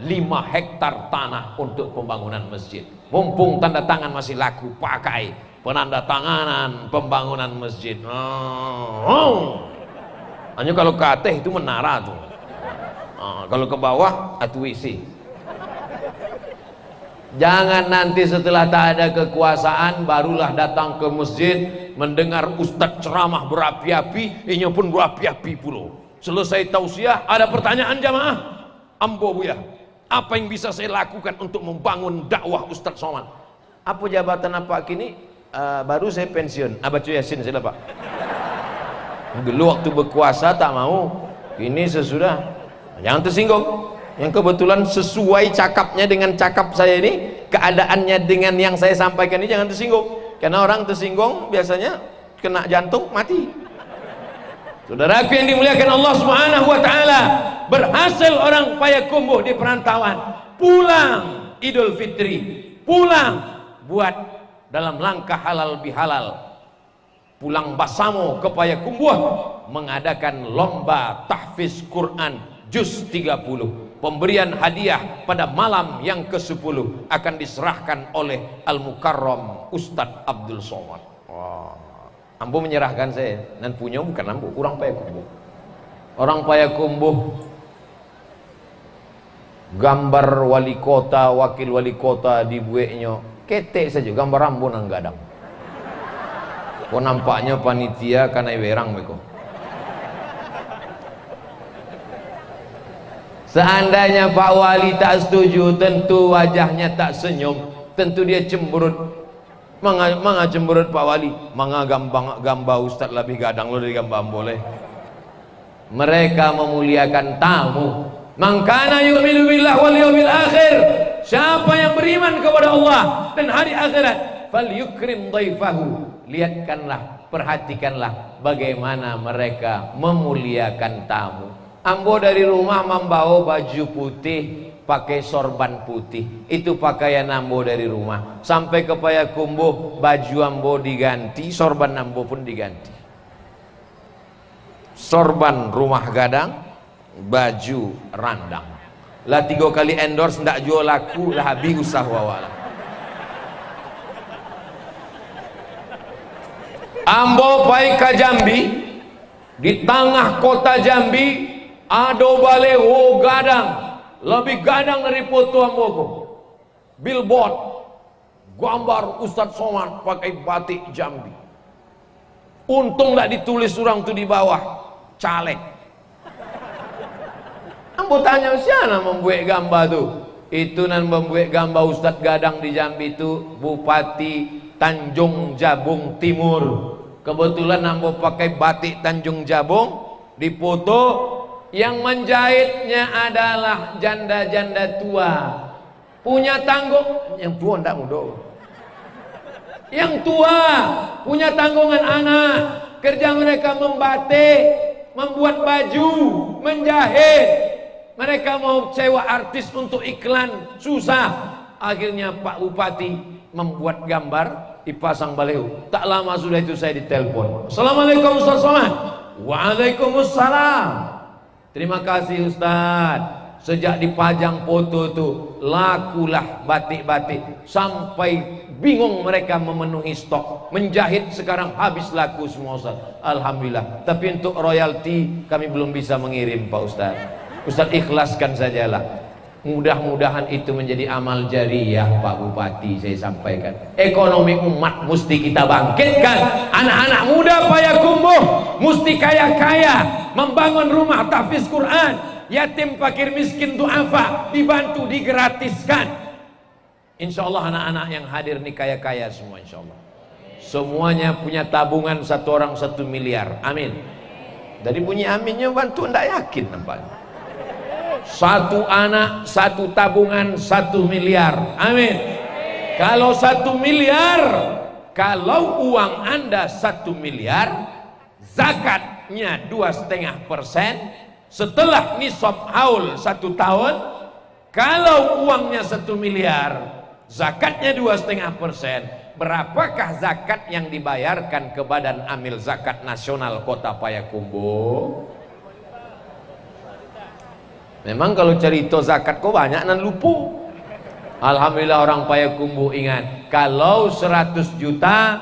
5 hektar tanah untuk pembangunan masjid. Mumpung tanda tangan masih laku, pakai penanda tanganan pembangunan masjid. Hanya kalau ke atas itu menara tuh. Kalau ke bawah atu WC. Jangan nanti setelah tak ada kekuasaan barulah datang ke masjid mendengar ustadz ceramah berapi-api, ini pun berapi-api pula. Selesai tausiah, ada pertanyaan jamaah. Ambo buya, apa yang bisa saya lakukan untuk membangun dakwah Ustadz Somad? Apa jabatan apa kini? Baru saya pensiun. Baca Yasin saya Pak. Dulu waktu berkuasa tak mau, kini sesudah. Jangan tersinggung. Yang kebetulan sesuai cakapnya dengan cakap saya ini, keadaannya dengan yang saya sampaikan ini, jangan tersinggung. Karena orang tersinggung biasanya kena jantung mati. Saudaraku yang dimuliakan Allah Subhanahu wa taala, berhasil orang Payakumbuh di perantauan, pulang Idul Fitri, pulang buat dalam langkah halal bihalal, pulang Basamo ke Payakumbuh mengadakan lomba tahfiz Quran juz 30. Pemberian hadiah pada malam yang ke-10 akan diserahkan oleh Al-Mukarram Ustadz Abdul Somad. Ambo menyerahkan saya, dan punya bukan ambo, orang Payakumbuh. Orang Payakumbuh gambar wali kota, wakil wali kota di bueknya ketek saja, gambar ambo nang gadang. Kok nampaknya panitia karena werang beko. Seandainya Pak Wali tak setuju, tentu wajahnya tak senyum, tentu dia cemberut. Manga cemberut Pak Wali, manga gamba Ustadz lebih gadang lo dari gamba boleh. Mereka memuliakan tamu. Mangkana yu'minu billah wal yawmil akhir, siapa yang beriman kepada Allah dan hari akhirat, falyukrim dhaifahu. Lihatkanlah, perhatikanlah bagaimana mereka memuliakan tamu. Ambo dari rumah membawa baju putih, pakai sorban putih, itu pakaian ambo dari rumah. Sampai ke Payakumbuh, baju ambo diganti, sorban ambo pun diganti. Sorban rumah gadang, baju randang. Lah 3 kali endorse ndak jual laku, lah habis usah wawala. Ambo pai ke Jambi, di tengah kota Jambi ada baleho gadang, lebih gadang dari foto amboku. Billboard, gambar Ustadz Somad pakai batik Jambi. Untung tak ditulis orang tu di bawah, caleg. Ambo tanya siapa membuat gambar tu? Itu nan membuat gambar Ustadz gadang di Jambi itu Bupati Tanjung Jabung Timur. Kebetulan ambo pakai batik Tanjung Jabung, di foto. Yang menjahitnya adalah janda-janda tua, punya tanggung. Yang tua ndak muda. Yang tua punya tanggungan anak, kerja mereka membatik, membuat baju, menjahit. Mereka mau sewa artis untuk iklan, susah. Akhirnya Pak Bupati membuat gambar, dipasang baleho. Tak lama sudah itu saya ditelepon. Assalamualaikum Ustaz Somad. Waalaikumsalam. Terima kasih Ustadz. Sejak dipajang foto tuh, lakulah batik-batik sampai bingung mereka memenuhi stok. Menjahit sekarang habis laku semua Ustaz. Alhamdulillah. Tapi untuk royalti kami belum bisa mengirim Pak Ustaz. Ustaz ikhlaskan sajalah. Mudah-mudahan itu menjadi amal jariah Pak Bupati, saya sampaikan. Ekonomi umat mesti kita bangkitkan. Anak-anak muda Payakumbuh mesti kaya-kaya, membangun rumah tahfiz Quran, yatim fakir miskin duafa dibantu, digratiskan. Insya Allah anak-anak yang hadir nih kaya-kaya semua insya Allah. Semuanya punya tabungan 1 orang 1 miliar. Amin. Dari bunyi aminnya bantu ndak yakin nampaknya. 1 anak 1 tabungan 1 miliar. Amin. Kalau 1 miliar, kalau uang Anda 1 miliar, zakatnya 2,5%. Setelah nisab haul 1 tahun, kalau uangnya 1 miliar, zakatnya 2,5%, berapakah zakat yang dibayarkan ke Badan Amil Zakat Nasional Kota Payakumbuh? Memang kalau cerita zakat kok banyak nan lupa. Alhamdulillah orang Payakumbuh ingat, kalau 100 juta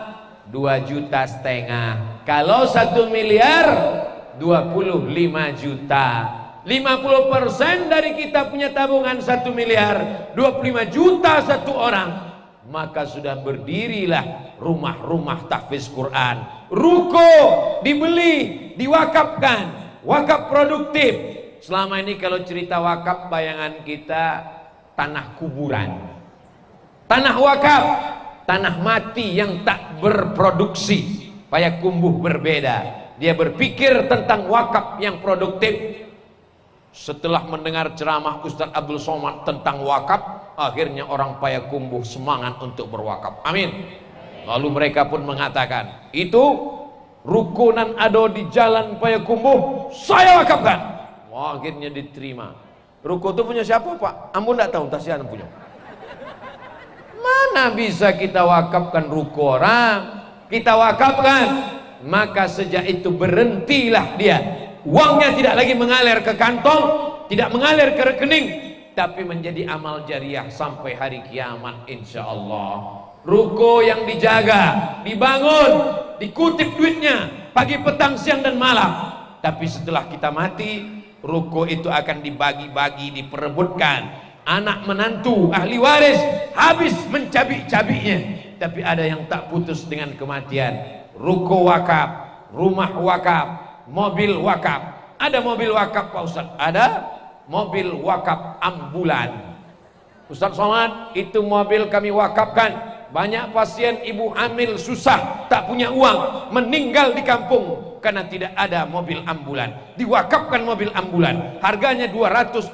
2,5 juta. Kalau 1 miliar 25 juta. 50% dari kita punya tabungan 1 miliar, 25 juta 1 orang. Maka sudah berdirilah rumah-rumah tahfiz Quran. Ruko dibeli, diwakafkan, wakaf produktif. Selama ini kalau cerita wakaf, bayangan kita tanah kuburan, tanah wakaf, tanah mati yang tak berproduksi. Payakumbuh berbeda, dia berpikir tentang wakaf yang produktif. Setelah mendengar ceramah Ustadz Abdul Somad tentang wakaf, akhirnya orang Payakumbuh semangat untuk berwakaf. Amin. Lalu mereka pun mengatakan, itu rukunan ado di jalan Payakumbuh saya wakafkan. Wah, akhirnya diterima. Ruko itu punya siapa Pak? Ampun tidak tahu, tasian punya. Mana bisa kita wakafkan ruko orang? Kita wakafkan, maka sejak itu berhentilah dia. Uangnya tidak lagi mengalir ke kantong, tidak mengalir ke rekening, tapi menjadi amal jariah sampai hari kiamat insya Allah. Ruko yang dijaga, dibangun, dikutip duitnya pagi, petang, siang dan malam. Tapi setelah kita mati, ruko itu akan dibagi-bagi, diperebutkan. Anak menantu, ahli waris habis mencabik-cabiknya. Tapi ada yang tak putus dengan kematian. Ruko wakaf, rumah wakaf, mobil wakaf. Ada mobil wakaf Pak Ustadz? Ada mobil wakaf ambulan. Ustadz Somad, itu mobil kami wakafkan. Banyak pasien ibu hamil susah, tak punya uang, meninggal di kampung karena tidak ada mobil ambulan. Diwakafkan mobil ambulan, harganya 240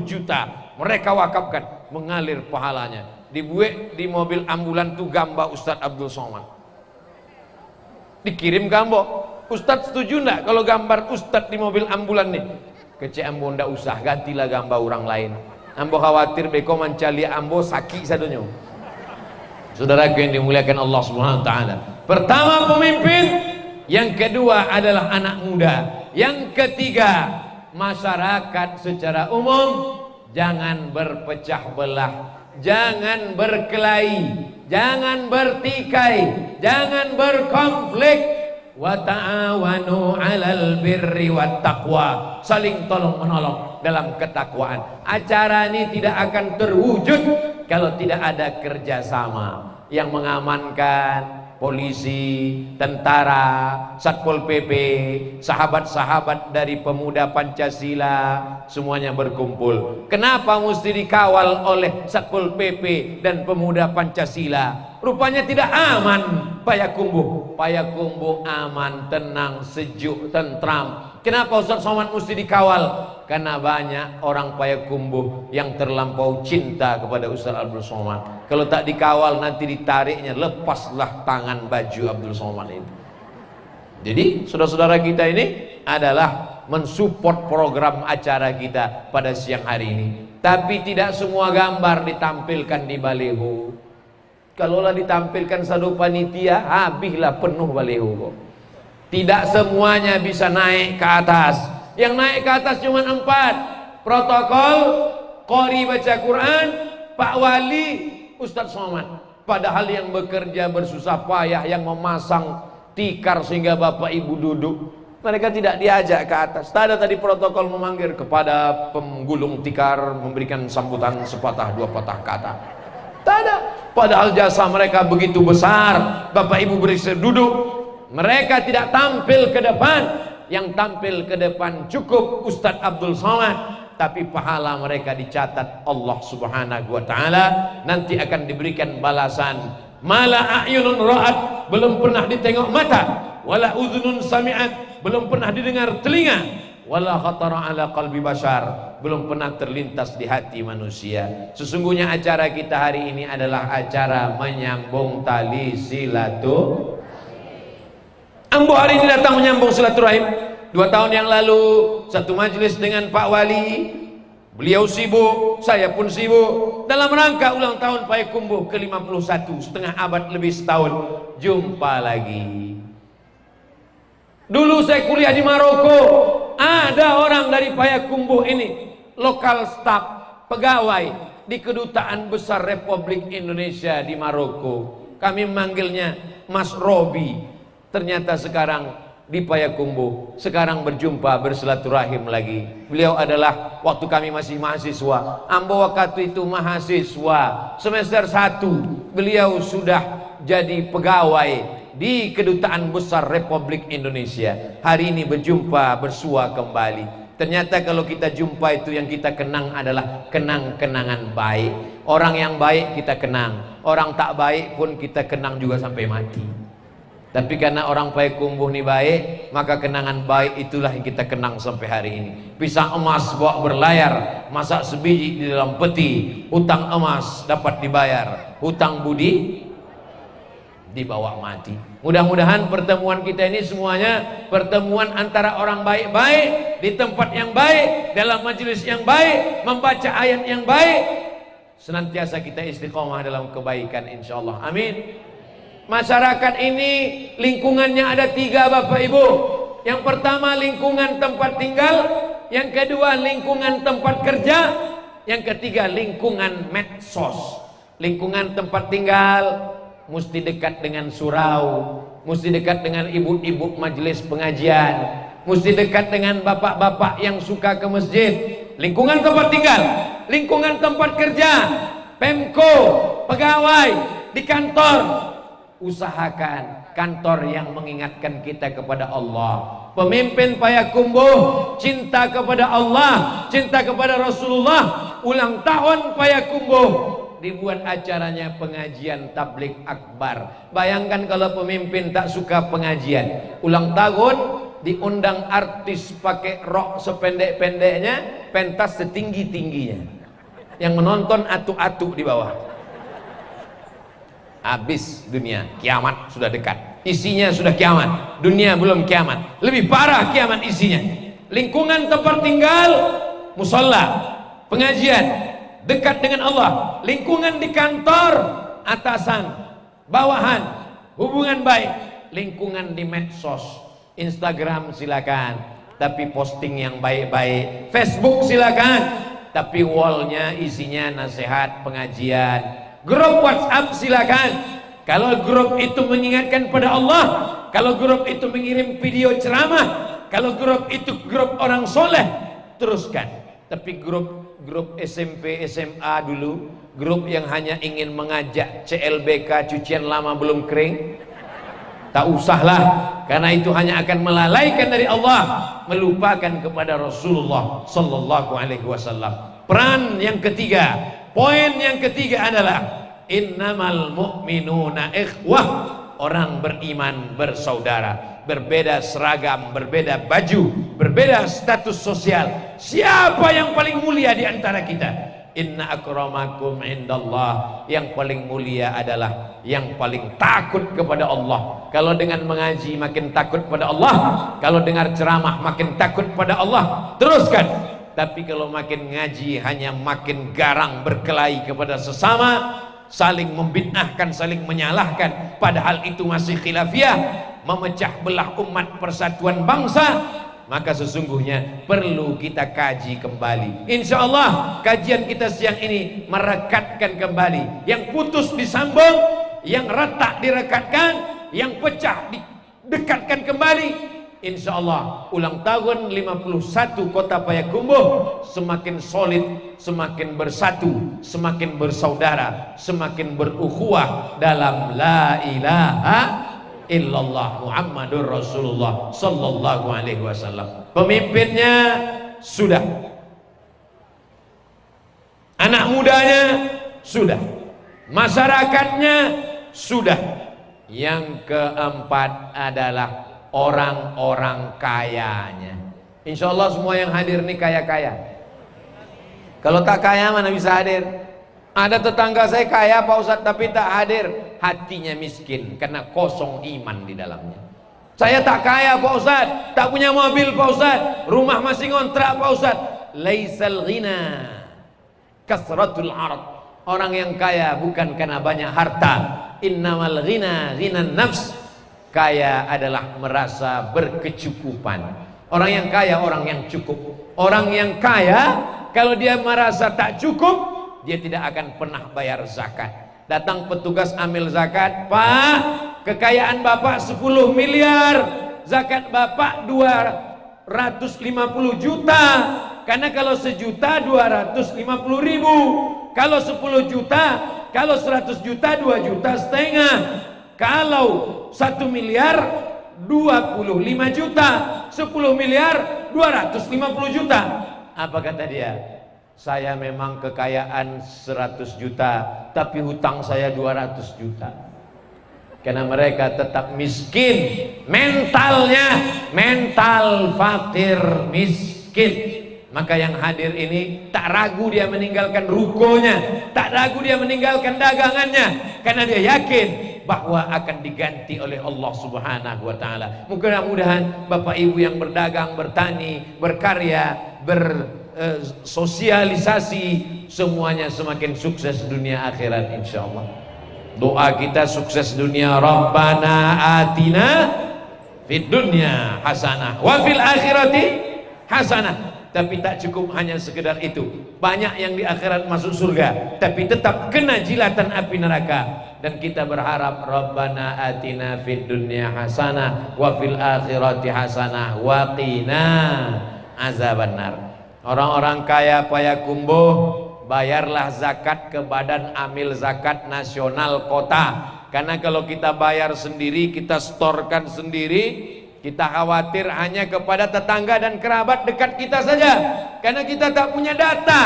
juta. Mereka wakafkan, mengalir pahalanya. Dibuat di mobil ambulan tuh gambar Ustadz Abdul Somad. Dikirim gambar. Ustadz setuju enggak kalau gambar Ustadz di mobil ambulan nih? Kece ambo ndak usah, gantilah gambar orang lain. Ambo khawatir beko mencali ambo sakit sadonya. Saudaraku yang dimuliakan Allah Subhanahu wa taala. Pertama pemimpin, yang kedua adalah anak muda, yang ketiga masyarakat secara umum. Jangan berpecah belah, jangan berkelahi, jangan bertikai, jangan berkonflik. Wa ta'awanu 'alal birri wat taqwa, saling tolong menolong dalam ketakwaan. Acara ini tidak akan terwujud kalau tidak ada kerjasama. Yang mengamankan polisi, tentara, Satpol PP, sahabat-sahabat dari pemuda Pancasila, semuanya berkumpul. Kenapa mesti dikawal oleh Satpol PP dan pemuda Pancasila? Rupanya tidak aman Payakumbuh. Payakumbuh aman, tenang, sejuk, tentram. Kenapa Ustadz Somad mesti dikawal? Karena banyak orang Payakumbuh yang terlampau cinta kepada Ustadz Abdul Somad. Kalau tak dikawal nanti ditariknya, lepaslah tangan baju Abdul Somad ini. Jadi saudara-saudara kita ini adalah mensupport program acara kita pada siang hari ini. Tapi tidak semua gambar ditampilkan di baliho. Kalaulah ditampilkan satu panitia, habislah penuh baliho. Tidak semuanya bisa naik ke atas. Yang naik ke atas cuma 4. protokol, qori baca Quran, Pak Wali, Ustadz Somad. Padahal yang bekerja bersusah payah, yang memasang tikar sehingga bapak ibu duduk, mereka tidak diajak ke atas. Tak ada tadi protokol memanggil kepada penggulung tikar, memberikan sambutan sepatah dua patah kata. Tak ada. Padahal jasa mereka begitu besar, bapak ibu beristirahat duduk. Mereka tidak tampil ke depan. Yang tampil ke depan cukup Ustadz Abdul Somad, tapi pahala mereka dicatat Allah Subhanahu wa taala. Nanti akan diberikan balasan. Mala a'yunun ra'at, belum pernah ditengok mata, wala udhunun sami'at, belum pernah didengar telinga, wala khatara ala qalbi bashar, belum pernah terlintas di hati manusia. Sesungguhnya acara kita hari ini adalah acara menyambung tali silaturahim. Ambo hari ini datang menyambung silaturahim. 2 tahun yang lalu satu majelis dengan Pak Wali, beliau sibuk, saya pun sibuk, dalam rangka ulang tahun Payakumbuh ke-51, setengah abad lebih setahun. Jumpa lagi. Dulu saya kuliah di Maroko, ada orang dari Payakumbuh ini, lokal staf, pegawai di Kedutaan Besar Republik Indonesia di Maroko. Kami memanggilnya Mas Robi. Ternyata sekarang di Payakumbuh, sekarang berjumpa bersilaturahim lagi. Beliau adalah waktu kami masih mahasiswa, Ambo waktu itu mahasiswa semester 1, beliau sudah jadi pegawai di Kedutaan Besar Republik Indonesia. Hari ini berjumpa, bersua kembali. Ternyata kalau kita jumpa itu yang kita kenang adalah kenang-kenangan baik. Orang yang baik kita kenang, orang tak baik pun kita kenang juga sampai mati. Tapi karena orang Payakumbuh ini baik, maka kenangan baik itulah yang kita kenang sampai hari ini. Pisang emas bawa berlayar, masak sebiji di dalam peti, hutang emas dapat dibayar, hutang budi dibawa mati. Mudah-mudahan pertemuan kita ini semuanya pertemuan antara orang baik-baik di tempat yang baik, dalam majelis yang baik, membaca ayat yang baik. Senantiasa kita istiqomah dalam kebaikan insyaallah. Amin. Masyarakat ini lingkungannya ada 3 Bapak Ibu. Yang pertama lingkungan tempat tinggal, yang kedua lingkungan tempat kerja, yang ketiga lingkungan medsos. Lingkungan tempat tinggal mesti dekat dengan surau, mesti dekat dengan ibu-ibu majelis pengajian, mesti dekat dengan bapak-bapak yang suka ke masjid. Lingkungan tempat tinggal, lingkungan tempat kerja, Pemko, pegawai di kantor, usahakan kantor yang mengingatkan kita kepada Allah. Pemimpin Payakumbuh cinta kepada Allah, cinta kepada Rasulullah. Ulang tahun Payakumbuh dibuat acaranya pengajian tabligh akbar. Bayangkan kalau pemimpin tak suka pengajian, ulang tahun diundang artis pakai rok sependek-pendeknya, pentas setinggi-tingginya, yang menonton atu-atu di bawah. Habis dunia, kiamat sudah dekat. Isinya sudah kiamat, dunia belum kiamat. Lebih parah kiamat isinya. Lingkungan tempat tinggal, musola, pengajian, dekat dengan Allah. Lingkungan di kantor, atasan, bawahan, hubungan baik. Lingkungan di medsos, Instagram silakan, tapi posting yang baik-baik. Facebook silakan, tapi wallnya isinya nasihat, pengajian. Grup WhatsApp silakan. Kalau grup itu mengingatkan pada Allah, kalau grup itu mengirim video ceramah, kalau grup itu grup orang soleh, teruskan. Tapi grup SMP, SMA dulu, grup yang hanya ingin mengajak CLBK, cucian lama belum kering, tak usahlah, karena itu hanya akan melalaikan dari Allah, melupakan kepada Rasulullah Sallallahu Alaihi Wasallam. Peran yang ketiga, poin yang ketiga adalah innamal mu'minuna ikhwah. Orang beriman bersaudara, berbeda seragam, berbeda baju, berbeda status sosial. Siapa yang paling mulia di antara kita? Inna akramakum indallah. Yang paling mulia adalah yang paling takut kepada Allah. Kalau dengan mengaji makin takut pada Allah, kalau dengar ceramah makin takut pada Allah, teruskan. Tapi kalau makin ngaji hanya makin garang berkelahi kepada sesama, saling membid'ahkan, saling menyalahkan, padahal itu masih khilafiyah, memecah belah umat persatuan bangsa. maka sesungguhnya perlu kita kaji kembali. Insya Allah kajian kita siang ini merekatkan kembali. Yang putus disambung, yang retak direkatkan, yang pecah didekatkan kembali. Insya Allah ulang tahun 51 Kota Payakumbuh semakin solid, semakin bersatu, semakin bersaudara, semakin berukhuwah dalam la ilaha illallah Muhammadur Rasulullah sallallahu alaihi wasallam. Pemimpinnya sudah, anak mudanya sudah, masyarakatnya sudah. Yang keempat adalah orang-orang kayanya. Insya Allah semua yang hadir ini kaya-kaya. Kalau tak kaya mana bisa hadir? Ada tetangga saya kaya Pak Ustadz tapi tak hadir, hatinya miskin karena kosong iman di dalamnya. Saya tak kaya Pak Ustadz, tak punya mobil Pak Ustadz, rumah masih ngontrak Pak Ustadz. Laisal ghina kasratul ard. Orang yang kaya bukan karena banyak harta. Innamal ghina ghinan nafs. Kaya adalah merasa berkecukupan. Orang yang kaya orang yang cukup. Orang yang kaya kalau dia merasa tak cukup, dia tidak akan pernah bayar zakat. Datang petugas ambil zakat, Pak, kekayaan Bapak 10 miliar, zakat Bapak 250 juta. Karena kalau sejuta 250 ribu, kalau 10 juta, kalau 100 juta 2,5 juta, kalau 1 miliar 25 juta, 10 miliar 250 juta. Apa kata dia? Saya memang kekayaan 100 juta, tapi hutang saya 200 juta. Karena mereka tetap miskin, mentalnya mental fakir miskin. Maka yang hadir ini tak ragu dia meninggalkan rukonya, tak ragu dia meninggalkan dagangannya, karena dia yakin bahwa akan diganti oleh Allah Subhanahu wa taala. Mudah-mudahan Bapak Ibu yang berdagang, bertani, berkarya, bersosialisasi, semuanya semakin sukses dunia akhirat insyaallah. Doa kita sukses dunia, Rabbana atina fid dunya hasanah wa fil akhirati hasanah. Tapi tak cukup hanya sekedar itu. Banyak yang di akhirat masuk surga, tapi tetap kena jilatan api neraka. Dan kita berharap Rabbana atina fid dunya hasanah wa fil akhirati hasanah wa qina azabannar. Orang-orang kaya Payakumbuh, bayarlah zakat ke Badan Amil Zakat Nasional Kota. Karena kalau kita bayar sendiri, kita setorkan sendiri, kita khawatir hanya kepada tetangga dan kerabat dekat kita saja, karena kita tak punya data.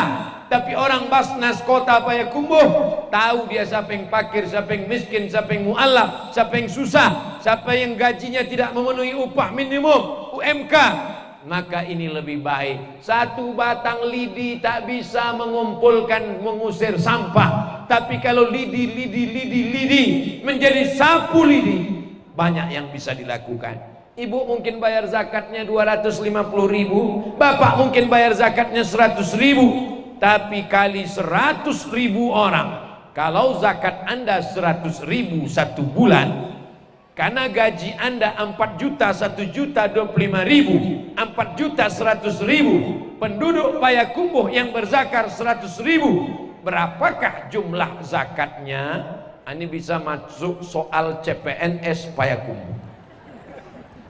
Tapi orang Basnas Kota Payakumbuh tahu dia siapa yang fakir, siapa yang miskin, siapa yang mu'alaf, siapa yang susah, siapa yang gajinya tidak memenuhi upah minimum UMK. Maka ini lebih baik. Satu batang lidi tak bisa mengusir sampah, tapi kalau lidi menjadi sapu lidi, banyak yang bisa dilakukan. Ibu mungkin bayar zakatnya 250 ribu, Bapak mungkin bayar zakatnya 100 ribu, tapi kali 100 ribu orang, kalau zakat Anda 100 ribu satu bulan, karena gaji Anda 4 juta, 1 juta 25 ribu, 4 juta 100 ribu, penduduk Payakumbuh yang berzakar 100 ribu, berapakah jumlah zakatnya? Ini bisa masuk soal CPNS Payakumbuh.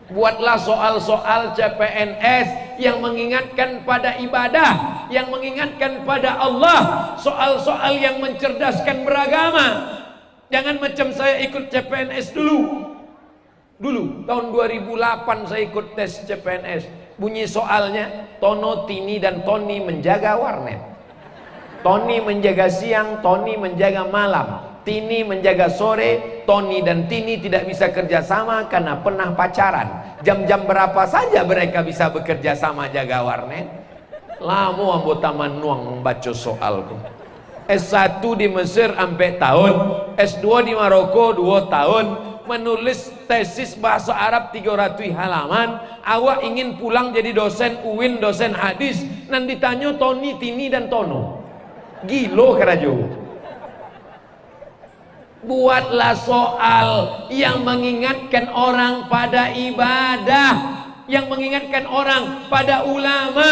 Buatlah soal-soal CPNS yang mengingatkan pada ibadah, yang mengingatkan pada Allah, soal-soal yang mencerdaskan beragama. Jangan macam saya ikut CPNS dulu tahun 2008 saya ikut tes CPNS. Bunyi soalnya, Tono, Tini dan Tony menjaga warnet, Tony menjaga siang, Tony menjaga malam, Tini menjaga sore. Tony dan Tini tidak bisa kerjasama karena pernah pacaran. Jam-jam berapa saja mereka bisa bekerja sama jaga warnet? Lama anggota manuang membaca soal. S1 di Mesir sampai tahun, S2 di Maroko 2 tahun, menulis tesis bahasa Arab 300 halaman. Awak ingin pulang jadi dosen UIN, dosen hadis, nan ditanya Tony, Tini dan Tono. Gilo kerajo. Buatlah soal yang mengingatkan orang pada ibadah, yang mengingatkan orang pada ulama.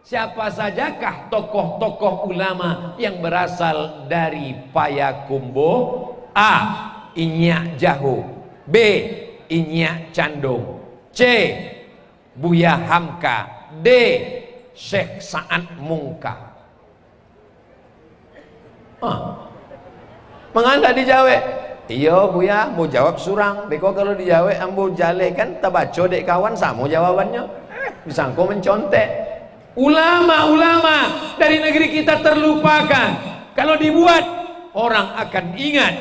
Siapa sajakah tokoh-tokoh ulama yang berasal dari Payakumbuh? A. Inyak Jahu, B. Inyak Candung, C. Buya Hamka, D. Syekh Sa'ad Mungka. Mengapa dijawab? Iya Buya, mau jawab surang. Beko kalau dijawab ambo jale kan tabaco dek kawan sama jawabannya. Disangko mencontek. Ulama-ulama dari negeri kita terlupakan. Kalau dibuat, orang akan ingat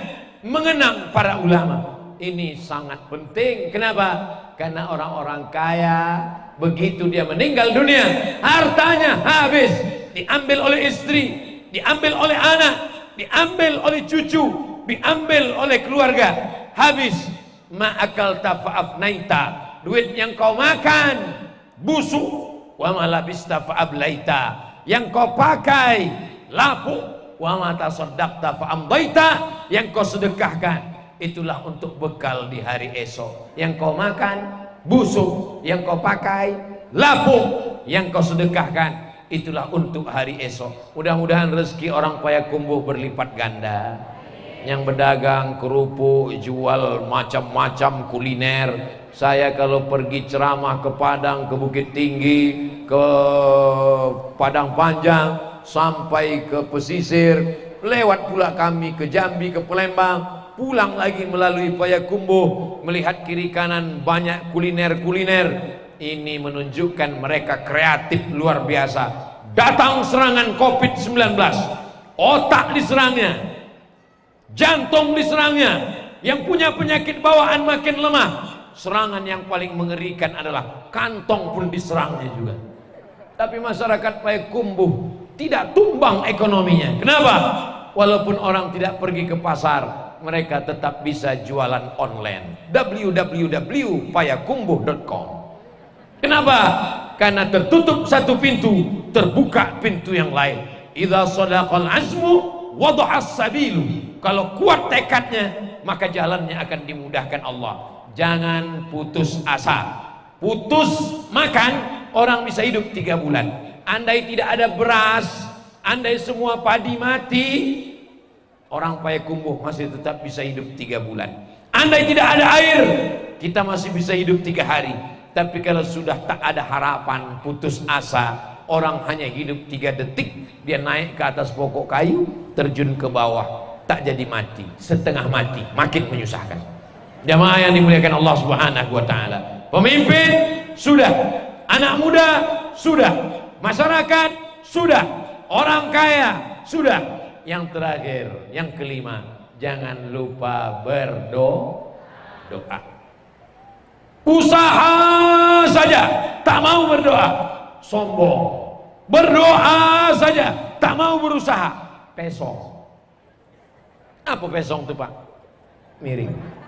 mengenang para ulama. Ini sangat penting. Kenapa? Karena orang-orang kaya begitu dia meninggal dunia, hartanya habis, diambil oleh istri, diambil oleh anak, diambil oleh cucu, diambil oleh keluarga, habis. Ma'akal tafa'afnaita, duit yang kau makan busuk. Wa malabista fa'ablaita, yang kau pakai lapuk. Wa mata saddaqta fa'amdaita, yang kau sedekahkan itulah untuk bekal di hari esok. Yang kau makan busuk, yang kau pakai lapuk, yang kau sedekahkan itulah untuk hari esok. Mudah-mudahan rezeki orang Payakumbuh berlipat ganda. Yang berdagang kerupuk, jual macam-macam kuliner. Saya kalau pergi ceramah ke Padang, ke Bukit Tinggi, ke Padang Panjang, sampai ke pesisir, lewat pula kami ke Jambi, ke Palembang, pulang lagi melalui Payakumbuh, melihat kiri kanan banyak kuliner-kuliner. Ini menunjukkan mereka kreatif luar biasa. Datang serangan COVID-19, otak diserangnya, jantung diserangnya, yang punya penyakit bawaan makin lemah. Serangan yang paling mengerikan adalah kantong pun diserangnya juga. Tapi masyarakat Payakumbuh tidak tumbang ekonominya. Kenapa? Walaupun orang tidak pergi ke pasar, mereka tetap bisa jualan online. www.payakumbuh.com. Kenapa? Karena tertutup satu pintu, terbuka pintu yang lain. Idza sadaqal azmu wada'as sabilu. Kalau kuat tekadnya, maka jalannya akan dimudahkan Allah. Jangan putus asa. Putus makan, orang bisa hidup 3 bulan. Andai tidak ada beras, andai semua padi mati, orang Payakumbuh masih tetap bisa hidup 3 bulan. Andai tidak ada air, kita masih bisa hidup 3 hari. Tapi kalau sudah tak ada harapan, putus asa, orang hanya hidup 3 detik, dia naik ke atas pokok kayu, terjun ke bawah, tak jadi mati, setengah mati, makin menyusahkan. Jamaah yang dimuliakan Allah Subhanahu wa taala. Pemimpin sudah, anak muda sudah, masyarakat sudah, orang kaya sudah. Yang terakhir, yang kelima, jangan lupa berdoa. Usaha saja tak mau berdoa, sombong. Berdoa saja tak mau berusaha, pesong. Apa pesong itu Pak? Miring.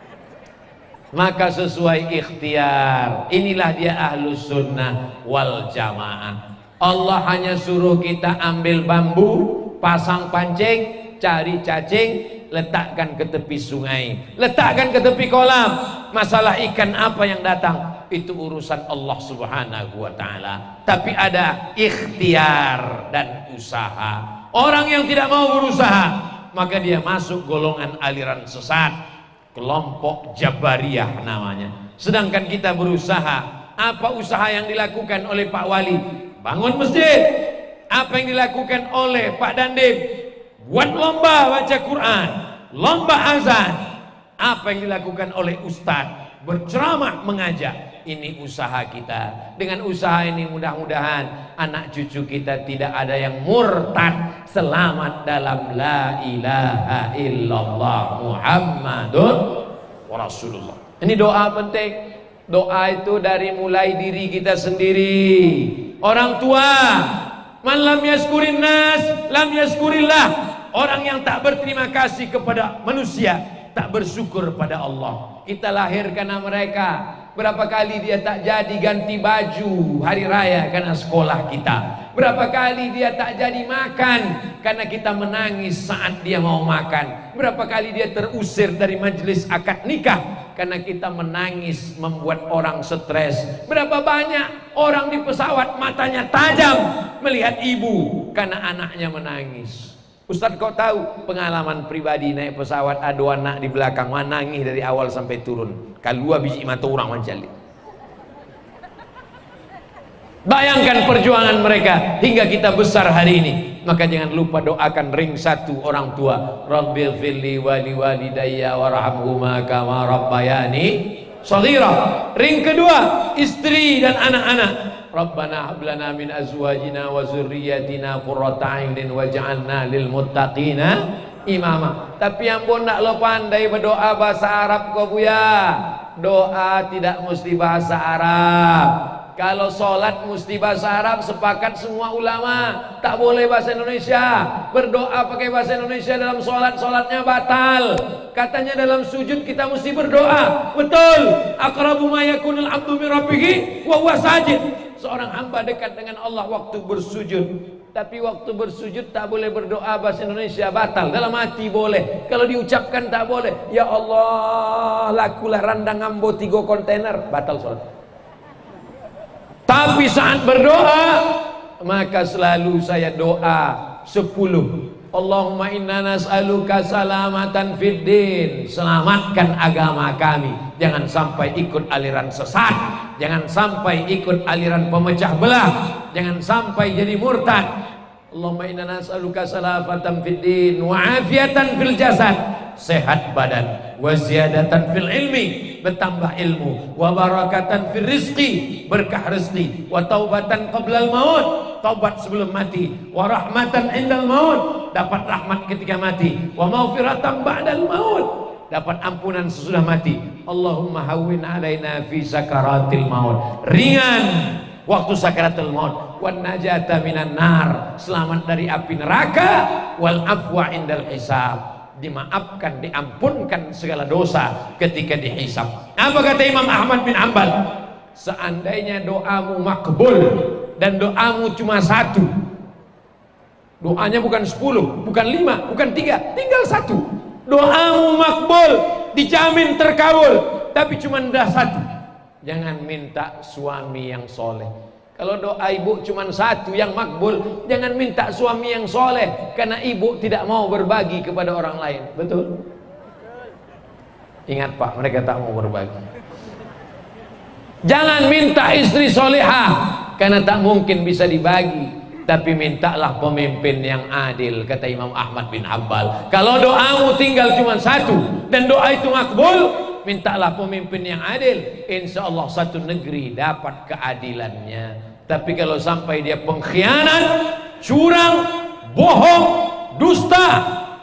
Maka sesuai ikhtiar, inilah dia ahlus sunnah wal jamaah. Allah hanya suruh kita ambil bambu, pasang pancing, cari cacing, letakkan ke tepi sungai, letakkan ke tepi kolam. Masalah ikan apa yang datang, itu urusan Allah Subhanahu wa ta'ala. Tapi ada ikhtiar dan usaha. Orang yang tidak mau berusaha, maka dia masuk golongan aliran sesat, kelompok Jabariyah namanya. Sedangkan kita berusaha. Apa usaha yang dilakukan oleh Pak Wali? Bangun masjid. Apa yang dilakukan oleh Pak Dandim? Buat lomba baca Quran, lomba azan. Apa yang dilakukan oleh Ustadz? Berceramah, mengajak. Ini usaha kita. Dengan usaha ini mudah-mudahan anak cucu kita tidak ada yang murtad. Selamat dalam la ilaha illallah Muhammadun Rasulullah. Ini doa penting. Doa itu dari mulai diri kita sendiri. Orang tua, man lam yaskurin nas lam yaskurillah. Orang yang tak berterima kasih kepada manusia, tak bersyukur pada Allah. Kita lahir karena mereka. Berapa kali dia tak jadi ganti baju hari raya karena sekolah kita. Berapa kali dia tak jadi makan karena kita menangis saat dia mau makan. Berapa kali dia terusir dari majelis akad nikah karena kita menangis membuat orang stres. Berapa banyak orang di pesawat matanya tajam melihat ibu karena anaknya menangis. Ustadz, kau tahu pengalaman pribadi naik pesawat ada anak di belakang menangis dari awal sampai turun. Kalua biji mata orang mencalik. Bayangkan perjuangan mereka hingga kita besar hari ini. Maka jangan lupa doakan ring satu orang tua. Rabbil firli wali walidayya warhamhuma kama rabbayani shaghira. Ring kedua istri dan anak-anak. Rabbana hab lana min azwajina wa dzurriyyatina qurrata a'yunin waj'alna lil muttaqina imama. Tapi yang pun nak lo pandai berdoa bahasa Arab kau buya. Doa tidak mesti bahasa Arab. Kalau sholat mesti bahasa Arab, sepakat semua ulama. Tak boleh bahasa Indonesia. Berdoa pakai bahasa Indonesia dalam sholat, sholatnya batal. Katanya dalam sujud kita mesti berdoa. Betul. Aqrabu ma yakunul abdu min rabbih wa huwa sajid. Seorang hamba dekat dengan Allah waktu bersujud. Tapi waktu bersujud tak boleh berdoa bahasa Indonesia, batal. Dalam hati boleh, kalau diucapkan tak boleh. Ya Allah, lakulah randang ambo 3 kontainer, batal sholat. Tapi saat berdoa, maka selalu saya doa 10. Allahumma inna nas'aluka salamatan fid din. Selamatkan agama kami. Jangan sampai ikut aliran sesat. Jangan sampai ikut aliran pemecah belah. Jangan sampai jadi murtad. Allahumma inna nas'aluka salamatan fid din wa afiatan fil jasad. Sehat badan, wa ziyadatan fil ilmi, bertambah ilmu, wa barakatan fil rizqi, berkah rezeki, wa taubatan qablal maut, taubat sebelum mati, wa rahmatan indal maut, dapat rahmat ketika mati, wa maghfiratan ba'dal maut, dapat ampunan sesudah mati. Allahumma hawwin alaina fi sakaratil maut, ringan waktu sakaratul maut, wan najata minan nar, selamat dari api neraka, wal afwa indal hisab, dimaafkan, diampunkan segala dosa ketika dihisab. Apa kata Imam Ahmad bin Hanbal? Seandainya doamu makbul dan doamu cuma 1, doanya bukan 10, bukan 5, bukan 3, tinggal 1. Doamu makbul, dijamin terkabul, tapi cuma ada 1. Jangan minta suami yang soleh. Kalau doa ibu cuma 1 yang makbul, jangan minta suami yang soleh, karena ibu tidak mau berbagi kepada orang lain. Betul? Ingat Pak, mereka tak mau berbagi. Jangan minta istri solehah, karena tak mungkin bisa dibagi. Tapi mintalah pemimpin yang adil, kata Imam Ahmad bin Hanbal. Kalau doamu tinggal cuma 1 dan doa itu makbul, mintalah pemimpin yang adil. Insya Allah satu negeri dapat keadilannya. Tapi kalau sampai dia pengkhianat, curang, bohong, dusta,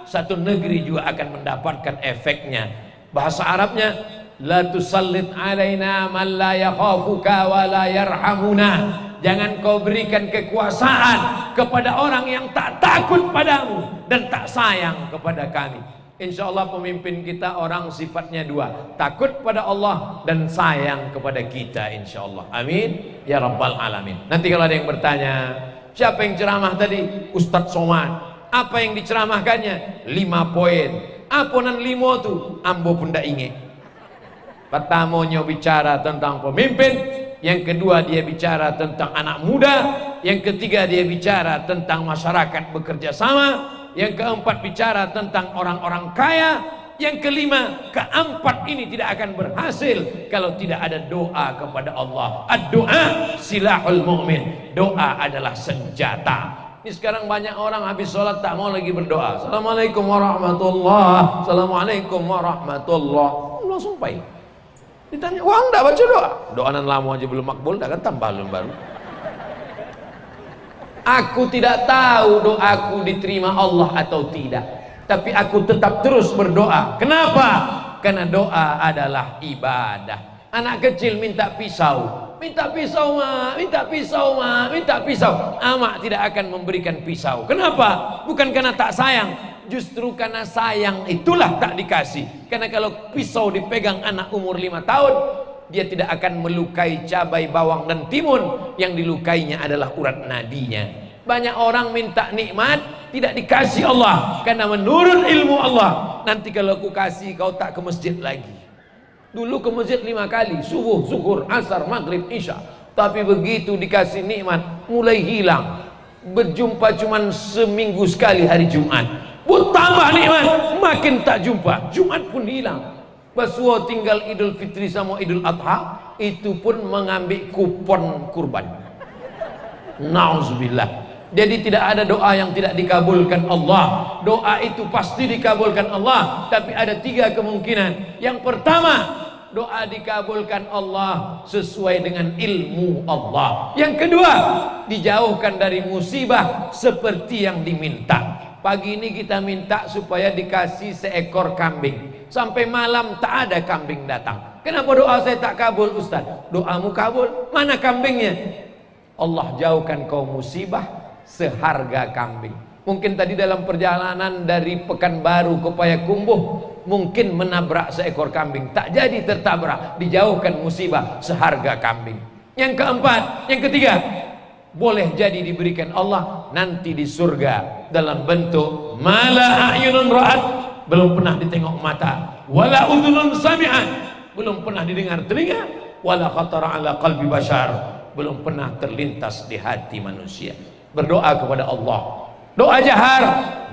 satu negeri juga akan mendapatkan efeknya. Bahasa Arabnya, la tusallit alaina man la yakhafuka wa la yarhamuna. Jangan kau berikan kekuasaan kepada orang yang tak takut padamu dan tak sayang kepada kami. Insya Allah pemimpin kita orang sifatnya 2, takut pada Allah dan sayang kepada kita, insya Allah. Amin ya rabbal alamin. Nanti kalau ada yang bertanya, siapa yang ceramah tadi? Ustadz Somad. Apa yang diceramahkannya? 5 poin. Apa nan 5 tu? Ambo pun tak ingat. Pertamanya bicara tentang pemimpin, yang kedua dia bicara tentang anak muda, yang ketiga dia bicara tentang masyarakat bekerja sama, yang keempat bicara tentang orang-orang kaya, yang kelima, keempat ini tidak akan berhasil kalau tidak ada doa kepada Allah. Ad-doa silahul mu'min. Doa adalah senjata. Ini sekarang banyak orang habis sholat tak mau lagi berdoa. Assalamualaikum warahmatullah, assalamualaikum warahmatullah, langsung pai. Ditanya, wah enggak baca doa? Doanan lama aja belum makbul, dah kan tambah baru. Aku tidak tahu doaku diterima Allah atau tidak, tapi aku tetap terus berdoa. Kenapa? Karena doa adalah ibadah. Anak kecil minta pisau, minta pisau ma, minta pisau ma, minta pisau. Amak tidak akan memberikan pisau. Kenapa? Bukan karena tak sayang, justru karena sayang itulah tak dikasih. Karena kalau pisau dipegang anak umur 5 tahun, dia tidak akan melukai cabai, bawang dan timun. Yang dilukainya adalah urat nadinya. Banyak orang minta nikmat tidak dikasih Allah, karena menurut ilmu Allah, nanti kalau aku kasih kau tak ke masjid lagi. Dulu ke masjid 5 kali, subuh, zuhur, asar, maghrib, isya. Tapi begitu dikasih nikmat, mulai hilang. Berjumpa cuman seminggu sekali hari Jumat. Tambah nikmat, makin tak jumpa. Jumat pun hilang. Basuh tinggal Idul Fitri sama Idul Adha, itu pun mengambil kupon kurban. Nauzubillah. Jadi tidak ada doa yang tidak dikabulkan Allah. Doa itu pasti dikabulkan Allah. Tapi ada 3 kemungkinan. Yang pertama, doa dikabulkan Allah sesuai dengan ilmu Allah. Yang kedua, dijauhkan dari musibah seperti yang diminta. Pagi ini kita minta supaya dikasih seekor kambing. Sampai malam tak ada kambing datang. Kenapa doa saya tak kabul, Ustaz? Doamu kabul, mana kambingnya? Allah jauhkan kau musibah seharga kambing. Mungkin tadi dalam perjalanan dari Pekanbaru ke Payakumbuh, mungkin menabrak seekor kambing, tak jadi tertabrak, dijauhkan musibah seharga kambing. Yang keempat, yang ketiga, boleh jadi diberikan Allah nanti di surga dalam bentuk mala a'yunun ra'at, belum pernah ditengok mata, wala udhunun sami'at, belum pernah didengar telinga, wala khatara ala qalbi bashar, belum pernah terlintas di hati manusia. Berdoa kepada Allah, doa jahar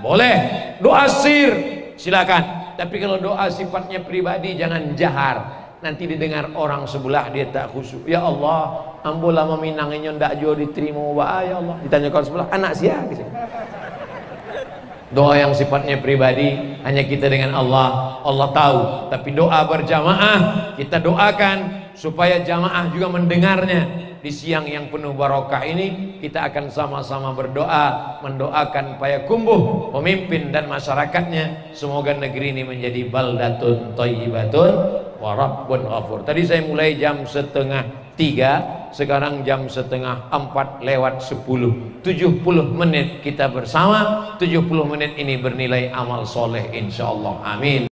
boleh, doa sir silakan, tapi kalau doa sifatnya pribadi jangan jahar, nanti didengar orang sebelah dia tak khusyuk. Ya Allah, ambo lama minangnya ndak jo diterima wa ya Allah, ditanya kawan sebelah, anak siapa? Doa yang sifatnya pribadi hanya kita dengan Allah, Allah tahu. Tapi doa berjamaah kita doakan supaya jamaah juga mendengarnya. Di siang yang penuh barokah ini kita akan sama-sama berdoa, mendoakan Payakumbuh, pemimpin dan masyarakatnya, semoga negeri ini menjadi baldatun thayyibatun wa rabbun ghafur. Tadi saya mulai jam 2:30, sekarang jam 3:30 lewat 10. 70 menit kita bersama, 70 menit ini bernilai amal soleh insyaallah. Amin.